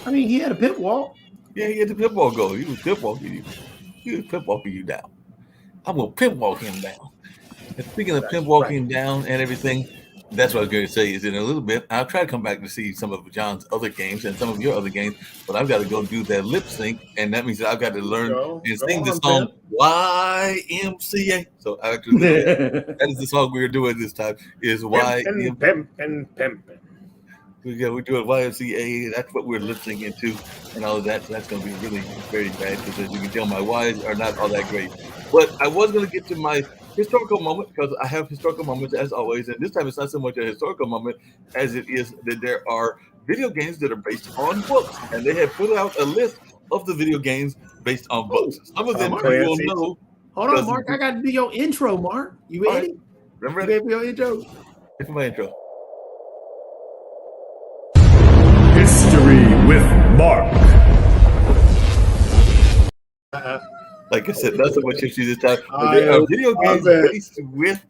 I mean, he had a pit wall. Yeah, he had the pit wall go. He was pit walking you. He was pit walking you down. I'm gonna pimp walk him down. And speaking of pimp walking down and everything, that's what I was going to say. Is in a little bit, I'll try to come back to see some of John's other games and some of your other games, but I've got to go do that lip sync, and that means that I've got to learn and sing the song YMCA. So actually, that is the song we're doing this time. Is YMCA. We do it YMCA. That's what we're lip syncing to, and all of that. So that's going to be really very bad because, as you can tell, my Y's are not all that great. But I was going to get to my historical moment because I have historical moments as always, and this time it's not so much a historical moment as it is that there are video games that are based on books, and they have put out a list of the video games based on books. Some of them you will know. Hold on, Mark. I got to do your intro, Mark. You ready? Right. Remember you ready for your intro? For my intro. History with Mark. Like I said, not so much history this time. But there are video games based with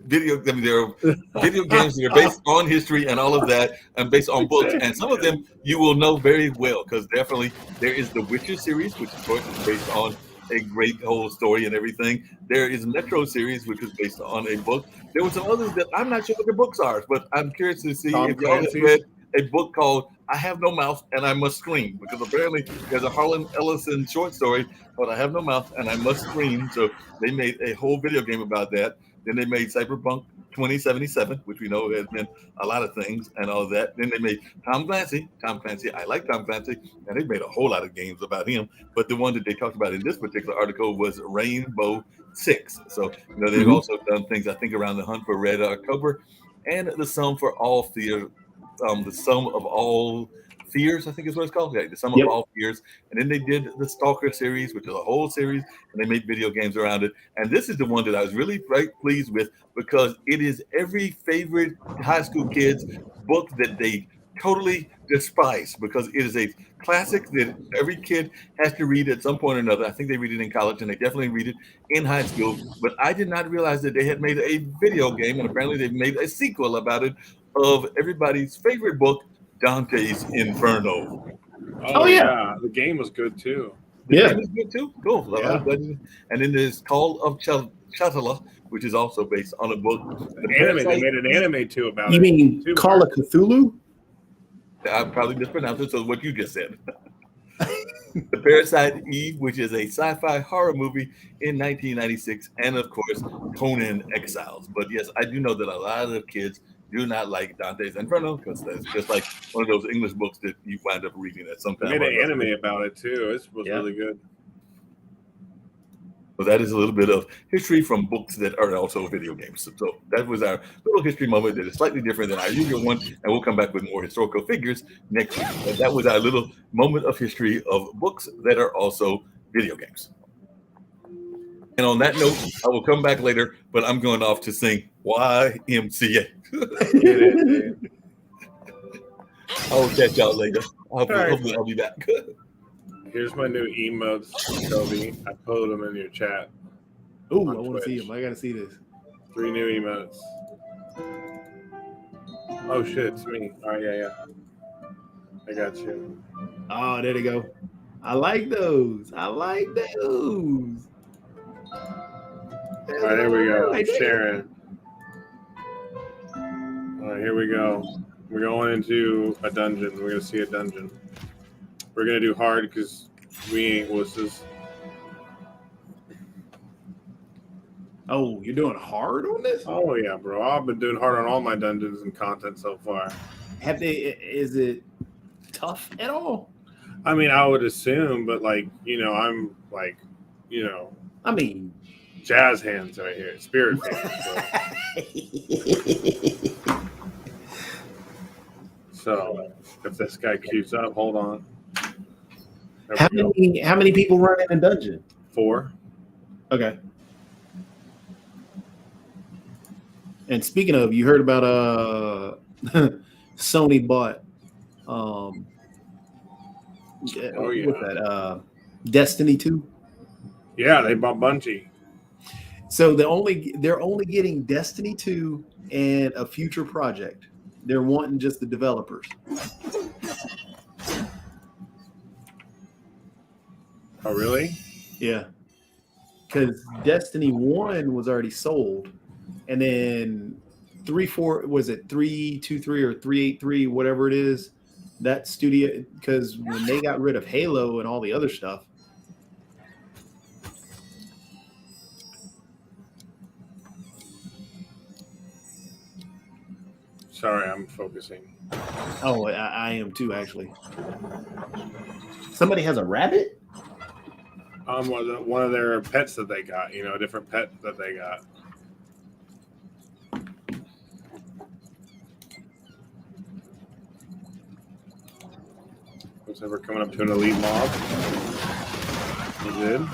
video. I mean, there are video games that are based on history and all of that, and based on books. And some of them you will know very well because definitely there is the Witcher series, which of course is based on a great whole story and everything. There is Metro series, which is based on a book. There were some others that I'm not sure what the books are, but I'm curious to see if y'all have read a book called I Have No Mouth and I Must Scream, because apparently there's a Harlan Ellison short story called I Have No Mouth and I Must Scream. So they made a whole video game about that. Then they made Cyberpunk 2077, which we know has been a lot of things and all of that. Then they made Tom Clancy. I like Tom Clancy, and they made a whole lot of games about him. But the one that they talked about in this particular article was Rainbow Six. So they've also done things, I think, around the Hunt for Red October and the Sum for All Theater. The Sum of All Fears, I think is what it's called. Yeah, the Sum of All Fears. And then they did the Stalker series, which is a whole series, and they made video games around it. And this is the one that I was really quite pleased with because it is every favorite high school kid's book that they totally despise because it is a classic that every kid has to read at some point or another. I think they read it in college and they definitely read it in high school. But I did not realize that they had made a video game, and apparently they've made a sequel about it of everybody's favorite book, Dante's Inferno. Oh yeah, the game was good too. The game is good too. Cool. Yeah. And then there's Call of Cthulhu, which is also based on a book. They made an anime too about it. You mean Call of Cthulhu? I probably mispronounced it, so what you just said. The Parasite Eve, which is a sci-fi horror movie in 1996, and of course, Conan Exiles. But yes, I do know that a lot of kids do not like Dante's Inferno because that's just like one of those English books that you wind up reading at some time. They made an anime about it too. It was really good. So that is a little bit of history from books that are also video games. So that was our little history moment that is slightly different than our usual one. And we'll come back with more historical figures next week. And that was our little moment of history of books that are also video games. And on that note, I will come back later, but I'm going off to sing YMCA. I will catch y'all later. Hopefully I'll be back. Here's my new emotes, Kobe. I posted them in your chat. Ooh, I want to see them. I gotta see this. 3 new emotes. Oh shit, it's me. All right, yeah. I got you. Oh, there they go. I like those. All right, there we go. Sharon. All right, here we go. We're going into a dungeon. We're gonna see a dungeon. We're gonna do hard because we ain't wusses. Oh, you're doing hard on this? Oh yeah, bro. I've been doing hard on all my dungeons and content so far. Is it tough at all? I mean, I would assume, but I'm I mean, jazz hands right here, spirit hands. So if this guy queues up, hold on. How many people run in a dungeon? 4. Okay. And speaking of, you heard about Sony bought what's that? Destiny 2? Yeah, they bought Bungie. So they're only getting Destiny 2 and a future project. They're wanting just the developers. Oh, really? Yeah. Because Destiny 1 was already sold. And then 323 or 383, whatever it is, that studio, because when they got rid of Halo and all the other stuff. Sorry, I'm focusing. Oh, I am too, actually. Somebody has a rabbit? One of their pets that they got, a different pet that they got. Was ever coming up to an elite mob? You did?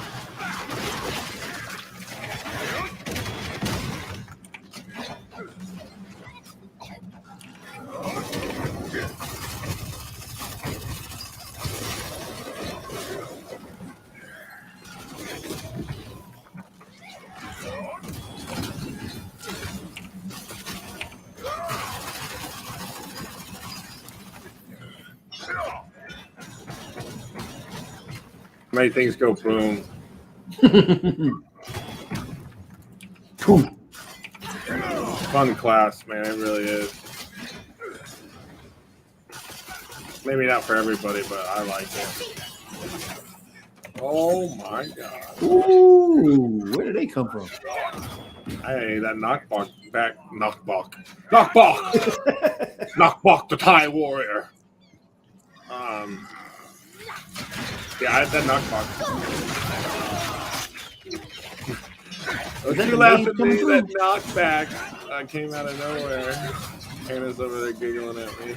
Many things go boom. Fun class, man. It really is. Maybe not for everybody, but I like it. Oh my god. Ooh, where did they come from? Hey, that knockback the Thai warrior. Yeah, I had that knockback. Don't you laugh at me? That knockback came out of nowhere. Hannah's over there giggling at me.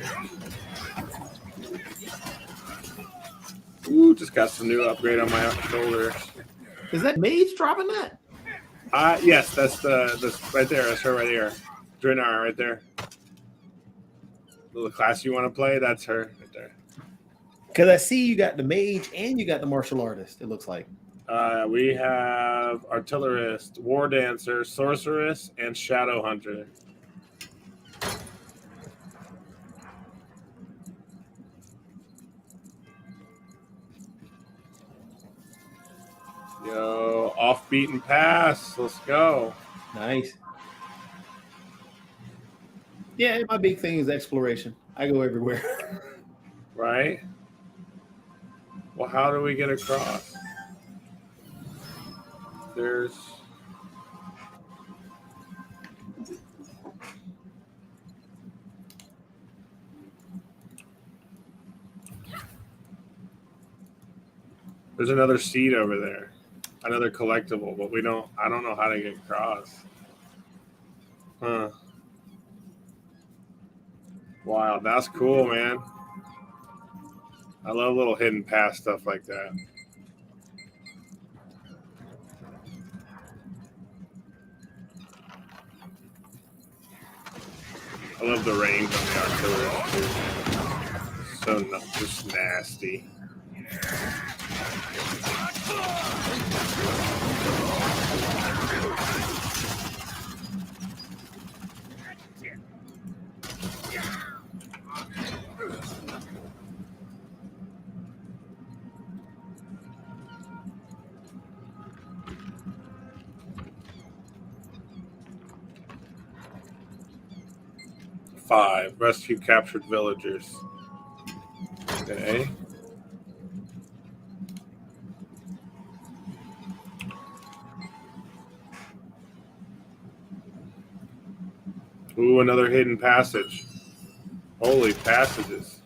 Ooh, just got some new upgrade on my shoulders. Is that Mage dropping that? Yes, that's right there. That's her right here. Drinar right there. The class you want to play, that's her right there. Because I see you got the Mage and you got the Martial Artist, it looks like. We have Artillerist, War Dancer, Sorceress, and Shadow Hunter. Yo, off beaten pass. Let's go. Nice. Yeah, my big thing is exploration. I go everywhere. Right? Well, how do we get across? There's... There's another seed over there. Another collectible, but I don't know how to get across. Huh. Wow, that's cool, man. I love little hidden pass stuff like that. I love the range on the artillery too. So just nasty. Five, rescue captured villagers. Okay. Ooh, another hidden passage. Holy passages.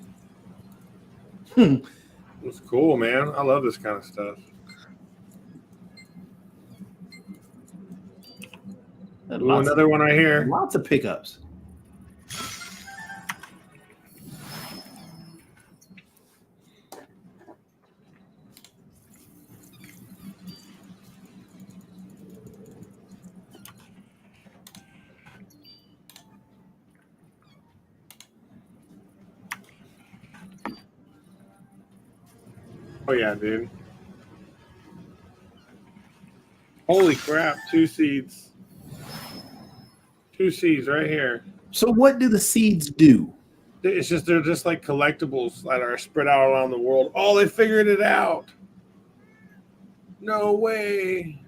It's cool, man. I love this kind of stuff. Ooh, another one right here. Lots of pickups. Oh yeah, dude. Holy crap, 2 seeds. 2 seeds right here. So what do the seeds do? It's just they're just like collectibles that are spread out around the world. Oh, they figured it out. No way.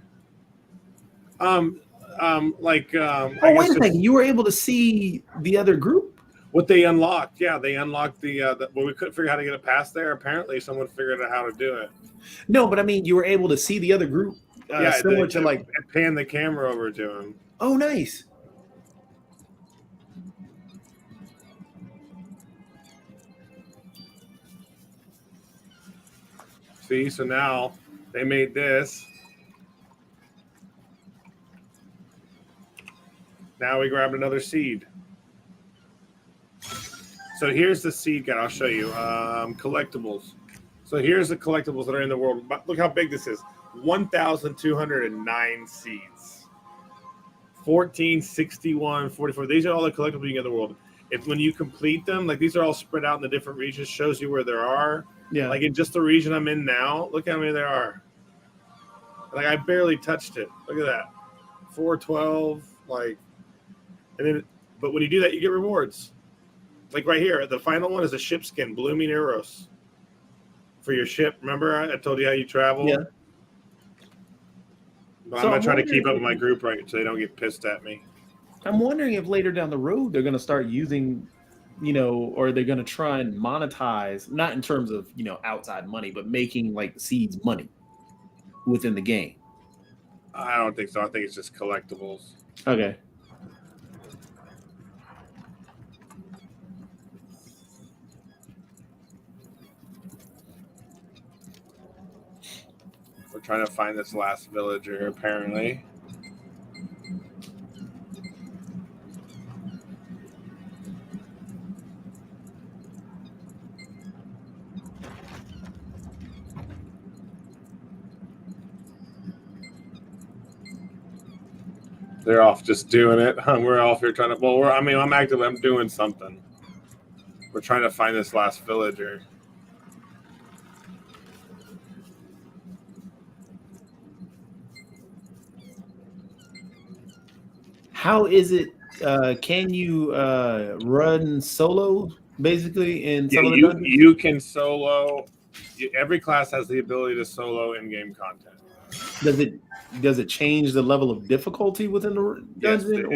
Oh, wait a second. You were able to see the other group? What they unlocked, yeah, they unlocked the well, we couldn't figure out how to get it past there. Apparently, someone figured out how to do it. No, but I mean, you were able to see the other group, similar to like pan the camera over to him. Oh, nice. See, so now they made this. Now we grabbed another seed. So here's the seed guide. I'll show you. Collectibles. So here's the collectibles that are in the world. Look how big this is. 1,209 seeds. 14, 61, 44. These are all the collectibles you get in the world. When you complete them, like these are all spread out in the different regions, shows you where there are. Yeah. Like in just the region I'm in now, look how many there are. Like I barely touched it. Look at that. 412, like, and then, but when you do that, you get rewards. Like right here, the final one is a ship skin, Blooming Eros. For your ship. Remember I told you how you travel? Yeah. But I'm going to try to keep up with my group right so they don't get pissed at me. I'm wondering if later down the road they're going to start using, or they're going to try and monetize, not in terms of, outside money, but making like the seeds money within the game. I don't think so. I think it's just collectibles. Okay. We're trying to find this last villager, apparently. They're off just doing it. We're off here trying to. Well, I'm actively. I'm doing something. We're trying to find this last villager. How is it? Can you run solo basically in some of the dungeons? You can solo. Every class has the ability to solo in-game content. Does it change the level of difficulty within the dungeon?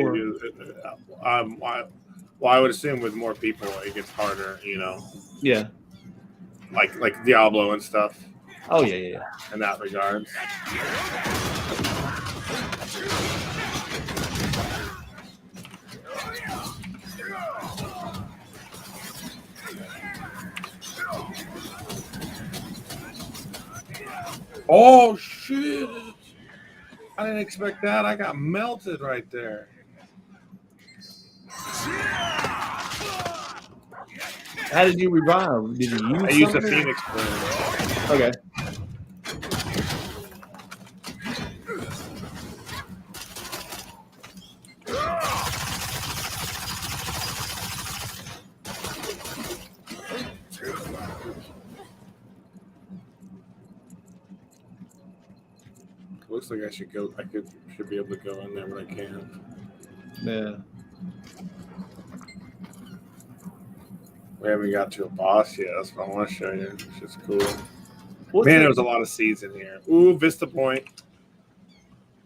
Well, I would assume with more people it gets harder. You know. Yeah. Like Diablo and stuff. Oh yeah. In that regard. Oh shit! I didn't expect that. I got melted right there. How did you revive? Did you use? I used a something? Phoenix Burn. Okay. Looks like I should go. Should be able to go in there, but I can't. Yeah. We haven't got to a boss yet. That's what I want to show you. It's just cool. What's Man, that? there was a lot of seeds in here. Ooh, Vista Point.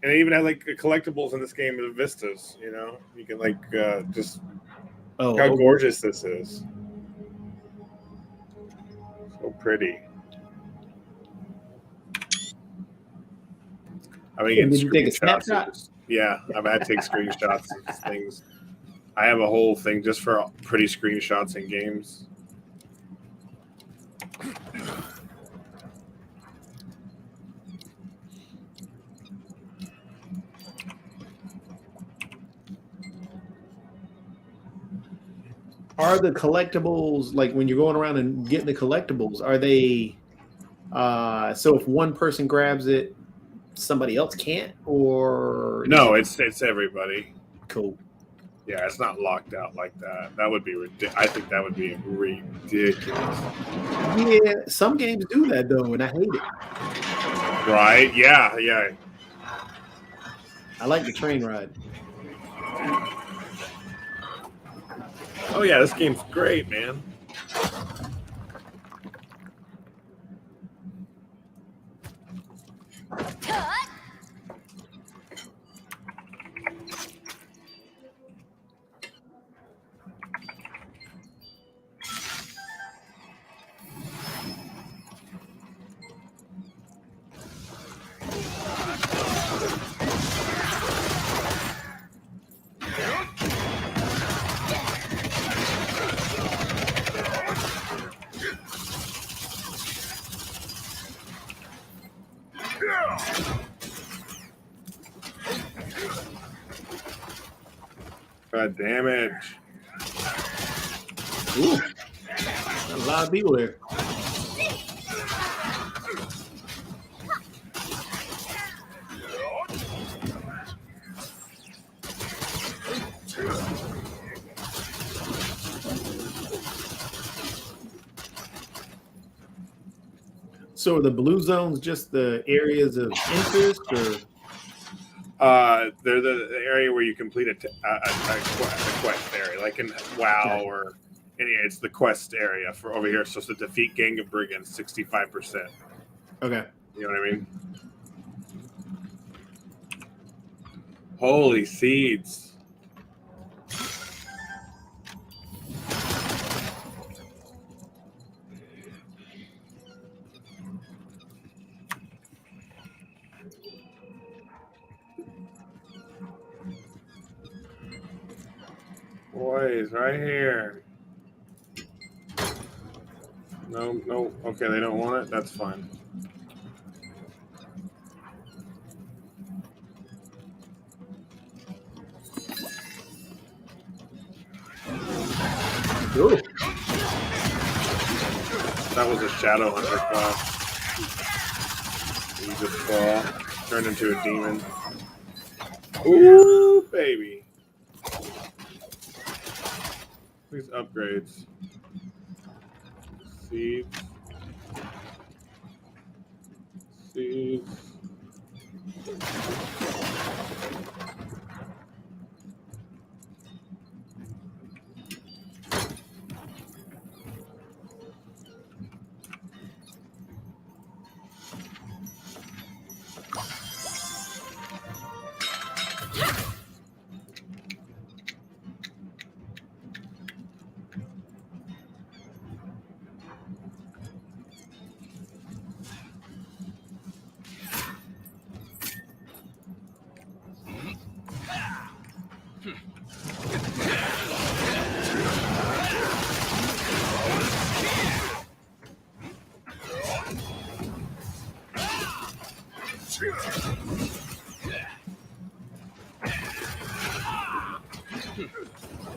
And they even had like collectibles in this game of vistas. You know, you can like just. Oh, how gorgeous this is! So pretty. I mean, Did you take a snapshot? Yeah, I've had to take screenshots of things. I have a whole thing just for pretty screenshots in games. Are the collectibles, like when you're going around and getting the collectibles, are they so if one person grabs it, somebody else can't? Or No, it's everybody. Cool. Yeah, it's not locked out like that. That would be ridiculous. I think that would be ridiculous. Yeah, some games do that though, and I hate it. Right? Yeah. I like the train ride. Oh yeah, this game's great, man. God damage. Ooh, a lot of people there. So are the blue zones just the areas of interest, or? They're the area where you complete a quest area, like in WoW or it's the quest area for over here. So it's to defeat Gang of Brigands, 65%. Okay. You know what I mean? Holy seeds. Boys, right here. No. Okay, they don't want it. That's fine. Ooh. That was a Shadow Hunter class. You just fall, turn into a demon. Ooh, baby. These upgrades. Seeds. Seeds.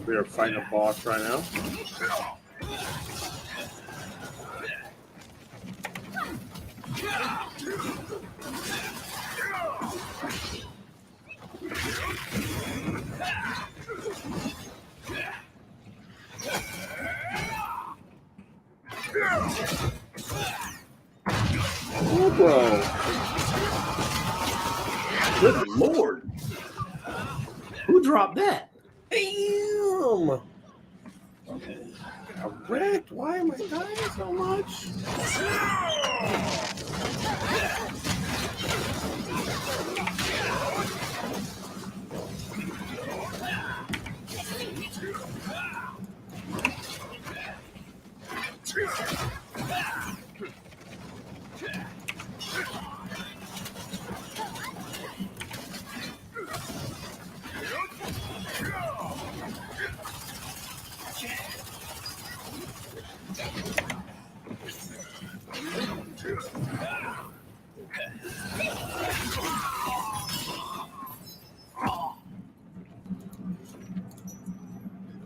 We are fighting a boss right now. Oh, bro. Good Lord. Who dropped that? Damn. I'm wrecked. Why am I dying so much?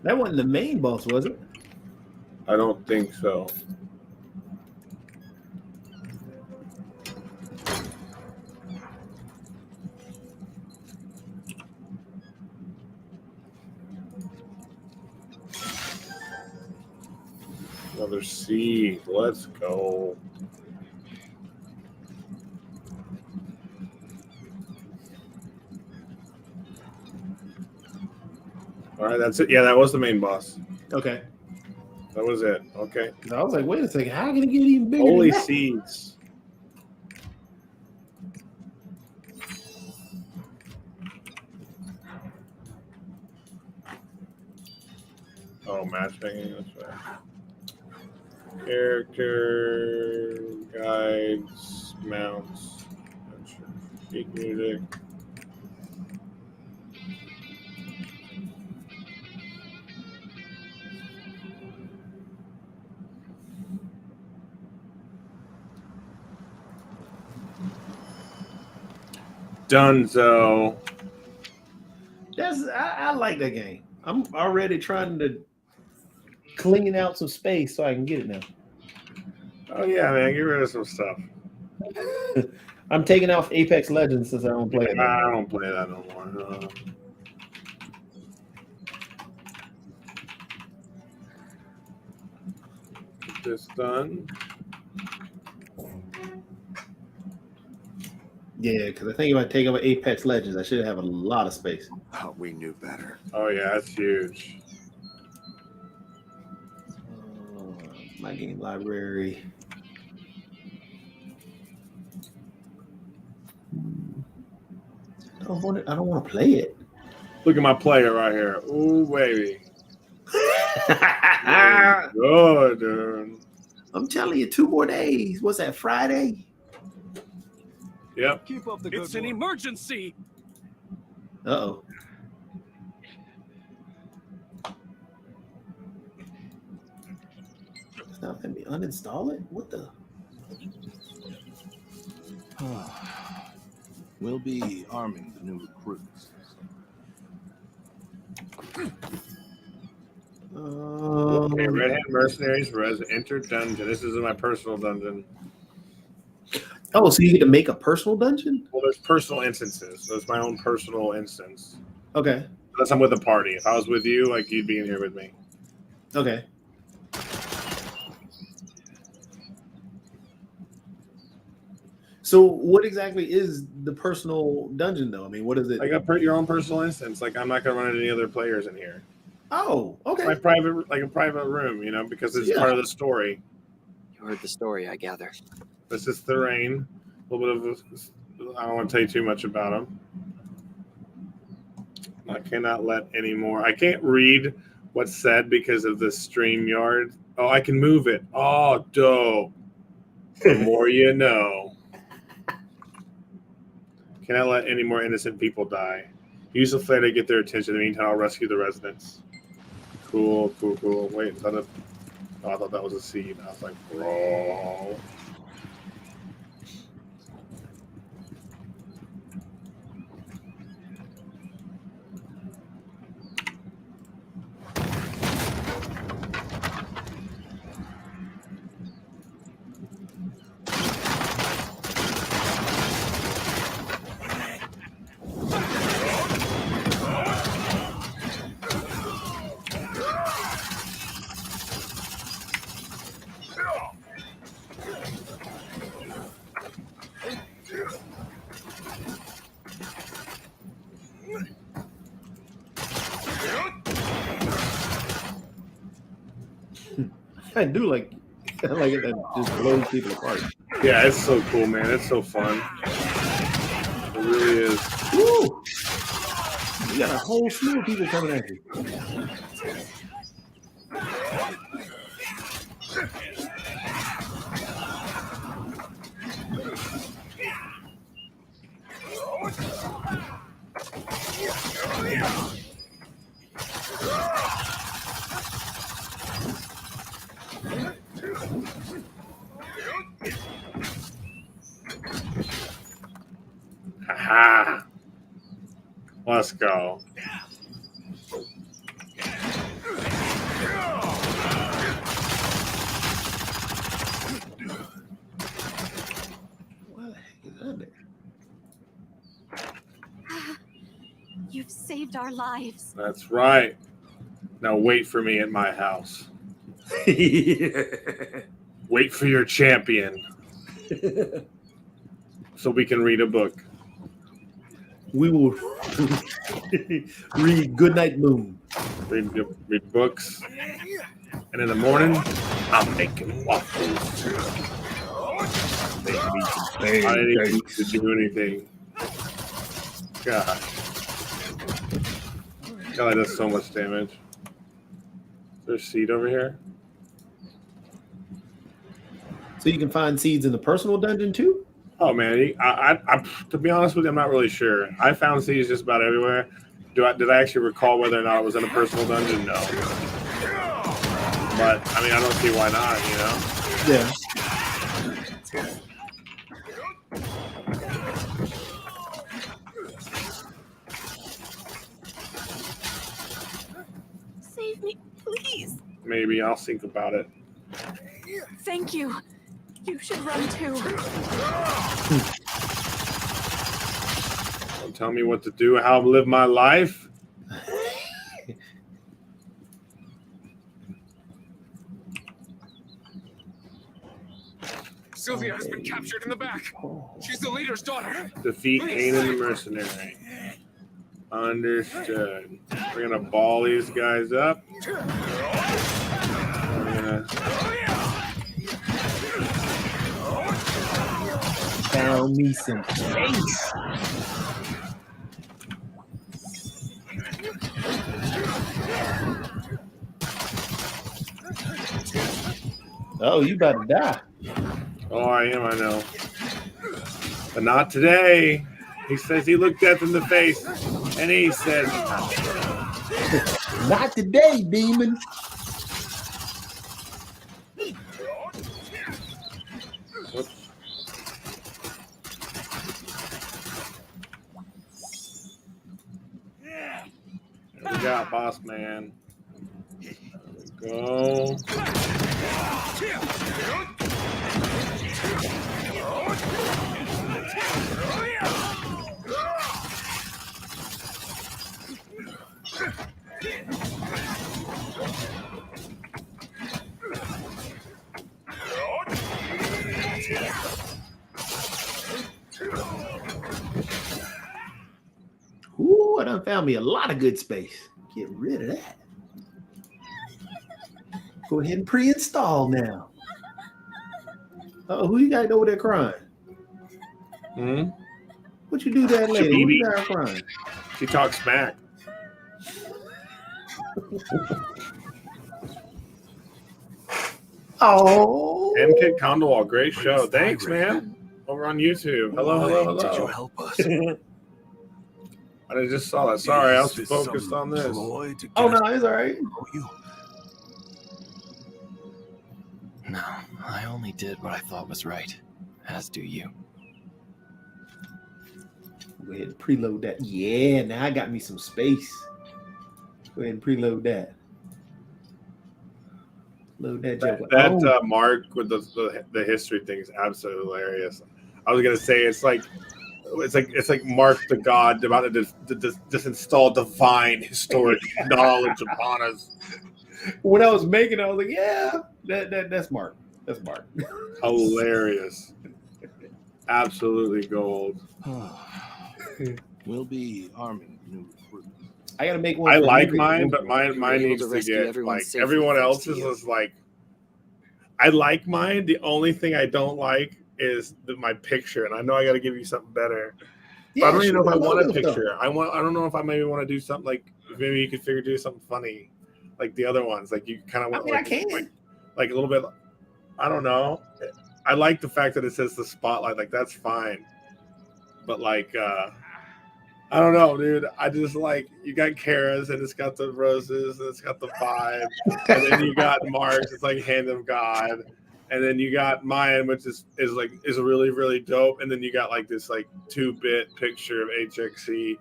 That wasn't the main boss, was it? I don't think so. Another seed. Let's go. All right, that's it. Yeah, that was the main boss. Okay. That was it. Okay. I was like, wait a second, how can it get even bigger? Holy than that? seeds. Oh, matchmaking. That's right. Character guides, mounts, speak music. Dunzo. I like that game. I'm already trying to clean out some space so I can get it now. Oh yeah, man, get rid of some stuff. I'm taking off Apex Legends since I don't play it. I don't play that no more. Get this done. Yeah, because I think if I take over Apex Legends, I should have a lot of space. Oh, we knew better. Oh yeah, that's huge. My game library. I don't want to play it. Look at my player right here. Ooh, baby. Good, dude. I'm telling you, 2 more days. What's that, Friday? Yep. Keep up the good It's an emergency. Uh-oh. It's not letting me uninstall it? What the? We'll be arming the new recruits. Okay, Red Hat Mercenaries enter dungeon. This is my personal dungeon. Oh, so you get to make a personal dungeon? Well, there's personal instances. There's my own personal instance. Okay. Unless I'm with a party. If I was with you, like you'd be in here with me. Okay. So what exactly is the personal dungeon, though? I mean, what is it? Like your own personal instance. Like I'm not gonna run into any other players in here. Oh, okay. My private, like a private room, you know, because it's part of the story. You heard the story, I gather. This is Thorane. A little bit of, I don't want to tell you too much about him. I cannot let any more. I can't read what's said because of the StreamYard. Oh, I can move it. Oh, dope. The more you know. Cannot let any more innocent people die. Use the flare to get their attention. In the meantime, I'll rescue the residents. Cool. Wait, is that a... Oh, I thought that was a seed. I was like, bro. I do like it that just blows people apart. Yeah, it's so cool, man. It's so fun. It really is. Woo! You got a whole slew of people coming at you. Haha. Let's go. What the heck is that there? You've saved our lives. That's right. Now wait for me at my house. Wait for your champion. So we can read a book. We will read Goodnight Moon. Read books. And in the morning, I'm making waffles. I didn't even need to do anything. God. God, that does so much damage. Is there a seed over here? So you can find seeds in the personal dungeon too? Oh man, I to be honest with you, I'm not really sure. I found seeds just about everywhere. Did I actually recall whether or not it was in a personal dungeon? No. But I mean, I don't see why not. You know? Yeah. Save me, please. Maybe I'll think about it. Thank you. You should run too. Don't tell me what to do, how to live my life. Sylvia has been captured in the back. She's the leader's daughter. Defeat Kanan the mercenary. Understood. We're gonna ball these guys up. We're gonna... Found me some space. Oh, you about to die. Oh, I am, I know. But not today. He says he looked death in the face and he said, not today, demon. Whoops. There we got boss man. There we go. Ooh, I done found me a lot of good space. Get rid of that. Go ahead and pre-install now. Oh, who you got over there crying? Hmm? What you do to that lady? Who you got crying? She talks smack. Oh, and Kid Condowall, great show. Thanks, man. Over on YouTube. Hello. Did you help us? I just saw that. Sorry, I was focused on this. Oh no, it's all right. No, I only did what I thought was right, as do you. Go ahead and preload that. Yeah, now I got me some space. Go ahead and preload that. Load that joke. That Mark with the history thing is absolutely hilarious. I was gonna say it's like Mark the God about to just install divine historic knowledge upon us. When I was making it, I was like, yeah, that's Mark. That's Mark. Hilarious. Absolutely gold. We'll be arming new recruits. I gotta make one. I like mine, but mine needs to get like everyone else's is like. I like mine. The only thing I don't like is my picture, and I know I got to give you something better. Yeah, I don't even know if I want a stuff. picture. I don't know if I maybe want to do something like maybe you could do something funny, like the other ones. Like you kind of want I can. like a little bit. I don't know. I like the fact that it says the spotlight. Like that's fine, but like. I don't know, dude. I just like you got Kara's and it's got the roses and it's got the 5, and then you got Mark's. It's like Hand of God, and then you got mine, which is really really dope. And then you got like this like 2-bit picture of HXC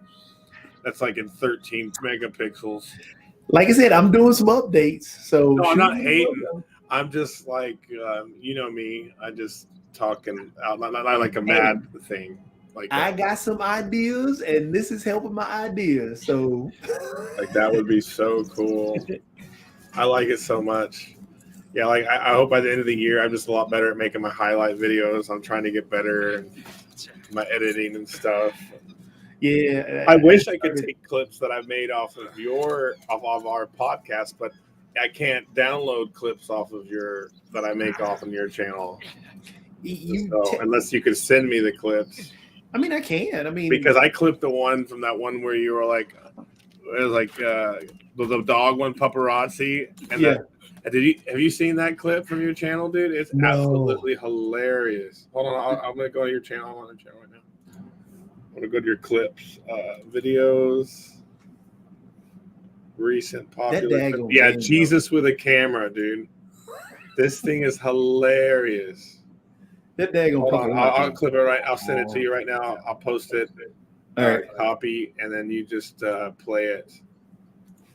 that's like in 13 megapixels. Like I said, I'm doing some updates, so no, I'm not hating. I'm just like you know me. I just talking out, not like a mad thing. Like I got some ideas, and this is helping my ideas. So, like that would be so cool. I like it so much. Yeah, like I hope by the end of the year, I'm just a lot better at making my highlight videos. I'm trying to get better and my editing and stuff. Yeah, I wish I could take clips that I've made off of our podcast, but I can't download clips off of that I make off of your channel. Unless you could send me the clips. I mean, I can. I mean, because I clipped the one from that one where you were like, it was like the dog one, paparazzi. And yeah. Have you seen that clip from your channel, dude? It's absolutely hilarious. Hold on, I'm gonna go to your channel. I'm on your channel right now. I'm gonna go to your clips, videos, recent popular. Yeah, Jesus with a camera, dude. This thing is hilarious. That daggone. Hold on, I'll clip it right. I'll send it to you right now. I'll post it. All right. Copy, and then you just play it.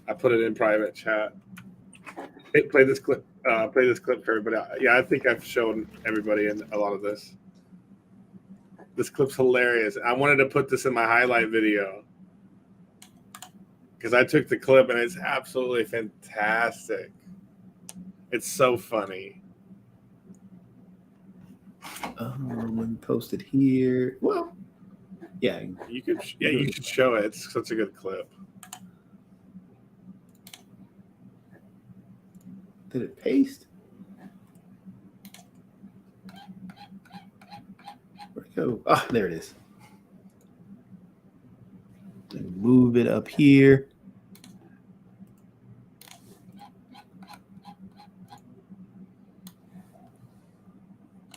I put it in private chat. Hey, play this clip. Play this clip for everybody. Yeah, I think I've shown everybody in a lot of this. This clip's hilarious. I wanted to put this in my highlight video because I took the clip and it's absolutely fantastic. It's so funny. When posted here. Well, yeah, you could show it. It's such a good clip. Did it paste? Where'd it go? Ah, there it is. Move it up here.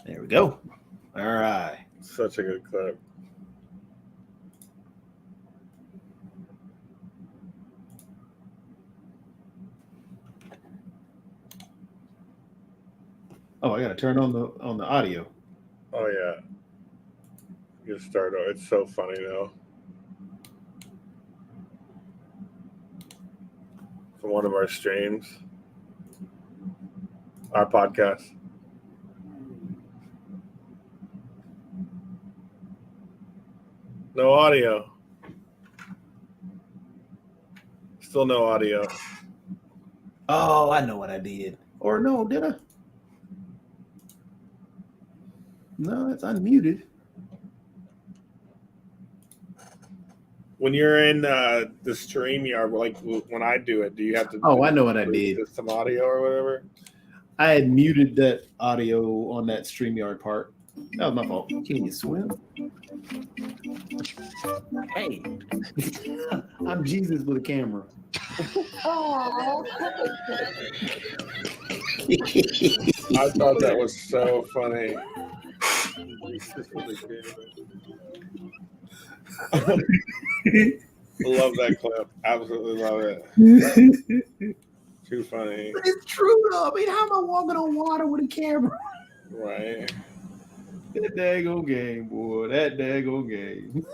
There we go. All right. Such a good clip. Oh, I gotta turn on the audio. Oh yeah. Get started. It's so funny though. From one of our streams. Our podcast. No audio. Still no audio. Oh, I know what I did. Or no, did I? No, it's unmuted. When you're in the StreamYard, like when I do it, do you have to? Oh, I know what I did. Some audio or whatever. I had muted that audio on that StreamYard part. That was my fault. Can you swim? Hey, I'm Jesus with a camera. I thought that was so funny. Love that clip. Absolutely love it. Too funny. But it's true though. I mean, how am I walking on water with a camera? Right. That daggone game, boy. That daggone game.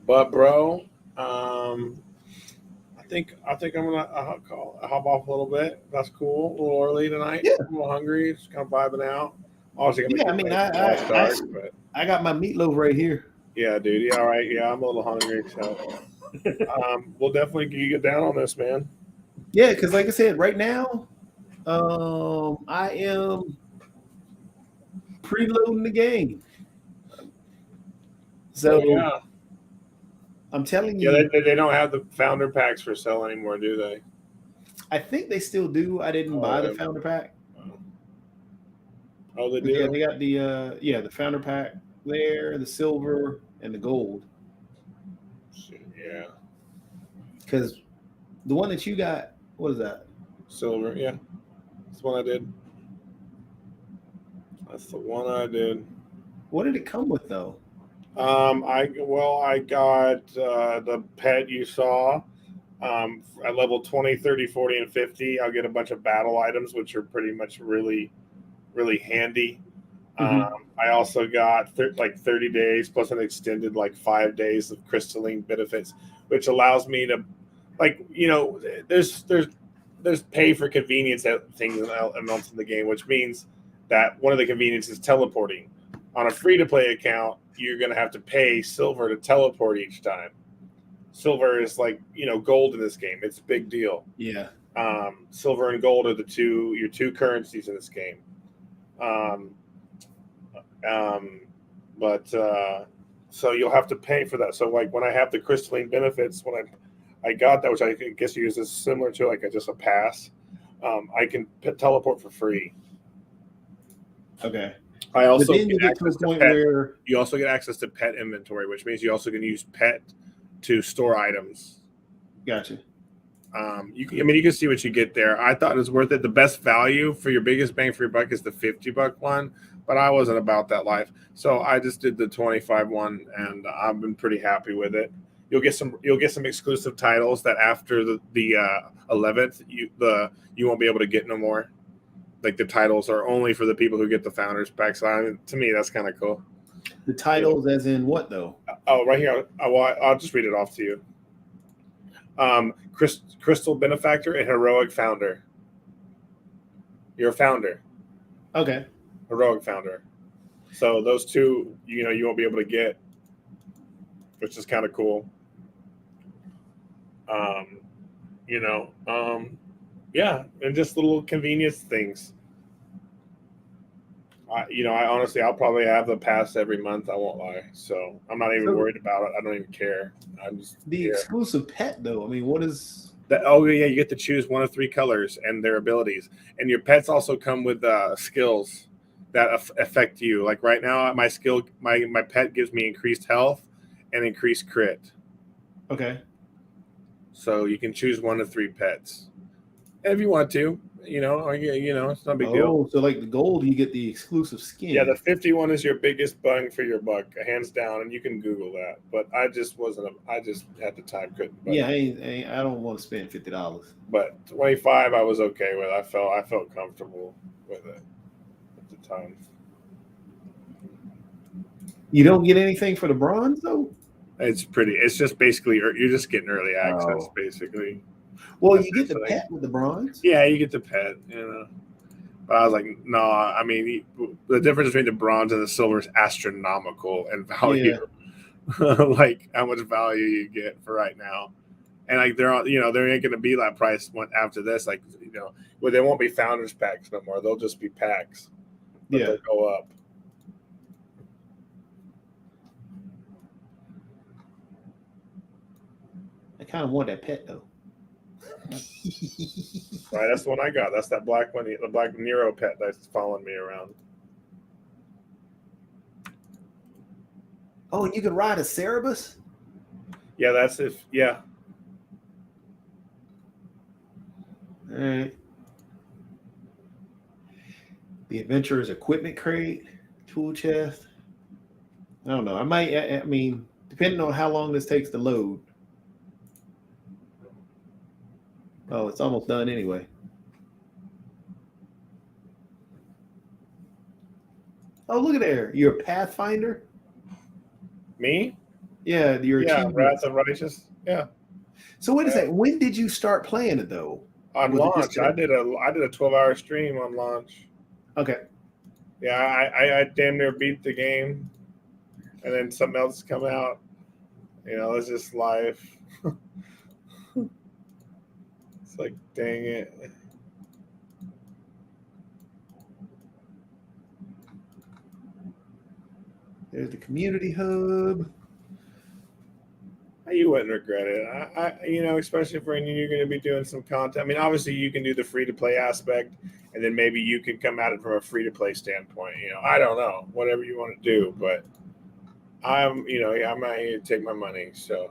But bro, I think I'm gonna hop off a little bit. That's cool. A little early tonight. Yeah. I'm a little hungry. Just kind of vibing out. Obviously, Yeah, I mean, I got my meatloaf right here. Yeah, dude. Yeah, all right. Yeah, I'm a little hungry. So, we'll definitely get down on this, man. Yeah, because like I said, right now, I am preloading the game. So yeah, I'm telling you, yeah, they don't have the founder packs for sale anymore, do they? I think they still do. I didn't buy the founder pack. Oh, they do. Yeah, they got the the founder pack there, the silver and the gold. Yeah, because the one that you got, what is that? Silver. Yeah, that's the one I did. That's the one I did. What did it come with though? I got the pet you saw. At level 20, 30, 40, and 50, I'll get a bunch of battle items, which are pretty much really, really handy. I also got 30 days plus an extended 5 days of crystalline benefits, which allows me to, there's pay for convenience things and elements in the game, which means that one of the conveniences is teleporting. On a free-to-play account, you're going to have to pay silver to teleport each time. Silver is gold in this game. It's a big deal. Yeah. Silver and gold are your two currencies in this game. So you'll have to pay for that. So when I have the crystalline benefits, when I got that, which I guess you use is similar to just a pass, I can teleport for free. Okay. I also you get to a point where you also get access to pet inventory, which means you also can use pet to store items. Gotcha. You can see what you get there. I thought it was worth it. The best value for your biggest bang for your buck is the $50 one, but I wasn't about that life, so I just did the 25 one, and I've been pretty happy with it. You'll get some exclusive titles that after the 11th you won't be able to get no more. The titles are only for the people who get the founders pack. So to me, that's kind of cool. The titles, as in what though? Oh, right here. I'll just read it off to you. Crystal Benefactor and Heroic Founder. You're a founder. Okay. Heroic Founder. So those two, you won't be able to get, which is kind of cool. Yeah, and just little convenience things. I honestly, I'll probably have the pass every month. I won't lie. So I'm not even worried about it. I don't even care. I'm just exclusive pet though. I mean, what is that? Oh yeah, you get to choose one of 3 colors and their abilities, and your pets also come with skills that affect you. Like right now, my pet gives me increased health and increased crit. Okay. So you can choose one of 3 pets. If you want to, it's not a big deal. Oh, so the gold, you get the exclusive skin. Yeah, the 51 is your biggest bang for your buck, hands down, and you can Google that. But I just I just had the time, couldn't. Yeah, I don't want to spend $50. But 25, I was okay with. I felt comfortable with it at the time. You don't get anything for the bronze though. It's pretty. It's just basically you're just getting early access, basically. Well, you get the pet with the bronze. Yeah, you get the pet, But I was like, no. I mean, the difference between the bronze and the silver is astronomical in value. Yeah. How much value you get for right now, and there ain't going to be that price after this. They won't be founders packs no more. They'll just be packs. But they'll go up. kind of want that pet though. Right, that's the one I got. That's that black one, the black Nero pet that's following me around. Oh, and you can ride a Cerebus? Yeah, that's if yeah. All right. The Adventurer's equipment crate, tool chest. I don't know. I mean, depending on how long this takes to load. Oh, it's almost done anyway. Oh, look at there. You're a Pathfinder? Me? Yeah, you're Wrath of Righteous. Yeah. So wait a second. When did you start playing it though? On launch. I did a 12-hour stream on launch. Okay. Yeah, I damn near beat the game. And then something else come out. You know, it's just life. It's like, dang it. There's the community hub. You wouldn't regret it. I you know, especially for you're going to be doing some content. I mean, obviously you can do the free to play aspect, and then maybe you can come at it from a free to play standpoint. You know, I don't know, whatever you want to do, but I'm not here to take my money, so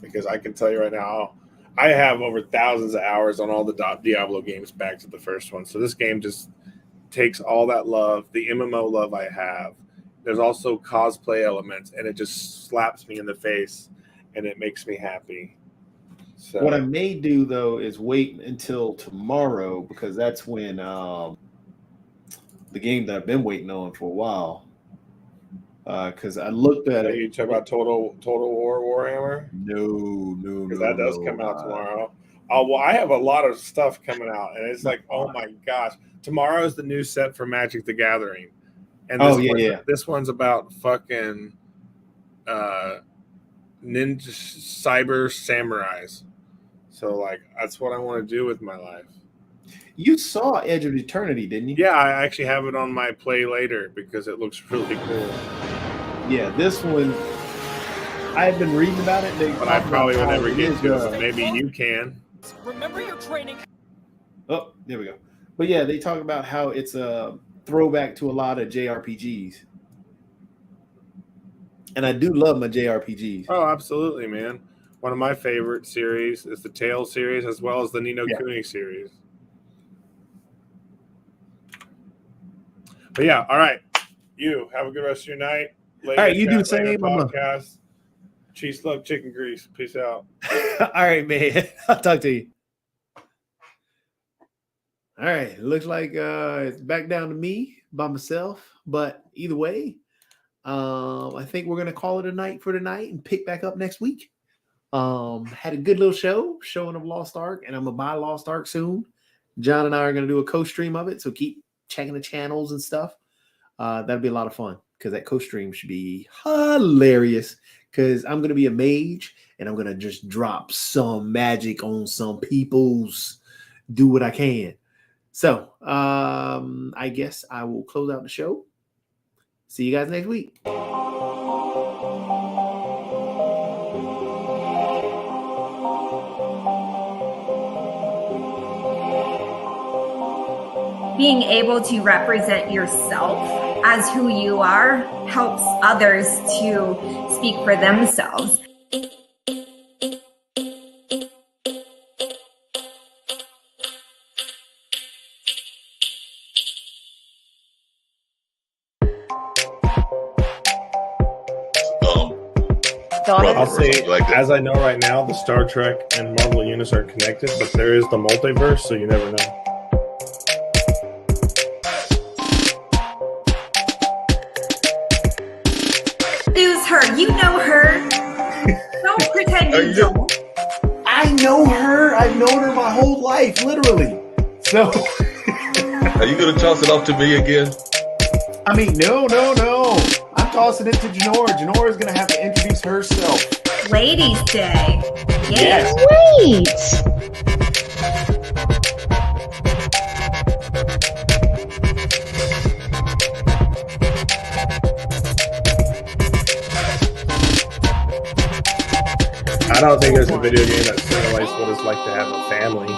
because I can tell you right now, I have over thousands of hours on all the Diablo games back to the first one. So this game just takes all that love, the MMO love I have. There's also cosplay elements, and it just slaps me in the face, and it makes me happy. So what I may do though is wait until tomorrow, because that's when the game that I've been waiting on for a while. Because I looked at it. You talk about Total War Warhammer? No, because that does come out tomorrow. Oh well, I have a lot of stuff coming out, and it's like, oh my gosh, tomorrow is the new set for Magic the Gathering. And this one's about fucking ninja cyber samurais. So like that's what I want to do with my life. You saw Edge of Eternity, didn't you? Yeah, I actually have it on my play later because it looks really cool. Yeah, this one I've been reading about it, but I probably will never get to it. Maybe you can. Remember your training. Oh, there we go. But yeah, they talk about how it's a throwback to a lot of JRPGs. And I do love my JRPGs. Oh, absolutely, man. One of my favorite series is the Tales series as well as the Ni no Kuni series. But yeah, all right. You have a good rest of your night. All right, you do the same. Podcast. Cheese, love, chicken grease. Peace out. All right, man. I'll talk to you. All right, looks like it's back down to me by myself. But either way, I think we're gonna call it a night for tonight and pick back up next week. Had a good little showing of Lost Ark, and I'm gonna buy Lost Ark soon. John and I are gonna do a co-stream of it, so keep checking the channels and stuff. That'd be a lot of fun because that co-stream should be hilarious. Because I'm gonna be a mage and I'm gonna just drop some magic on some people's. Do what I can. So I guess I will close out the show. See you guys next week. Being able to represent yourself as who you are helps others to speak for themselves. I'll say, as I know right now, the Star Trek and Marvel universe are connected, but there is the multiverse, so you never know. Who's her? You know her. Don't pretend you don't. I know her. I've known her my whole life, literally. So, are you going to toss it off to me again? I mean, no. I'm tossing it to Janora. Janora is going to have to introduce herself. Ladies' Day. Yes. Wait. I don't think there's a video game that simulates what it's like to have a family.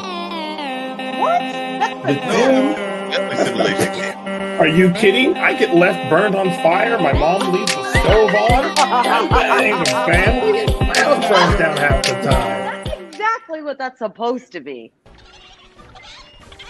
Are you kidding? I get left burned on fire. My mom leaves the stove on. That ain't a family. My house burns down half the time. That's exactly what that's supposed to be.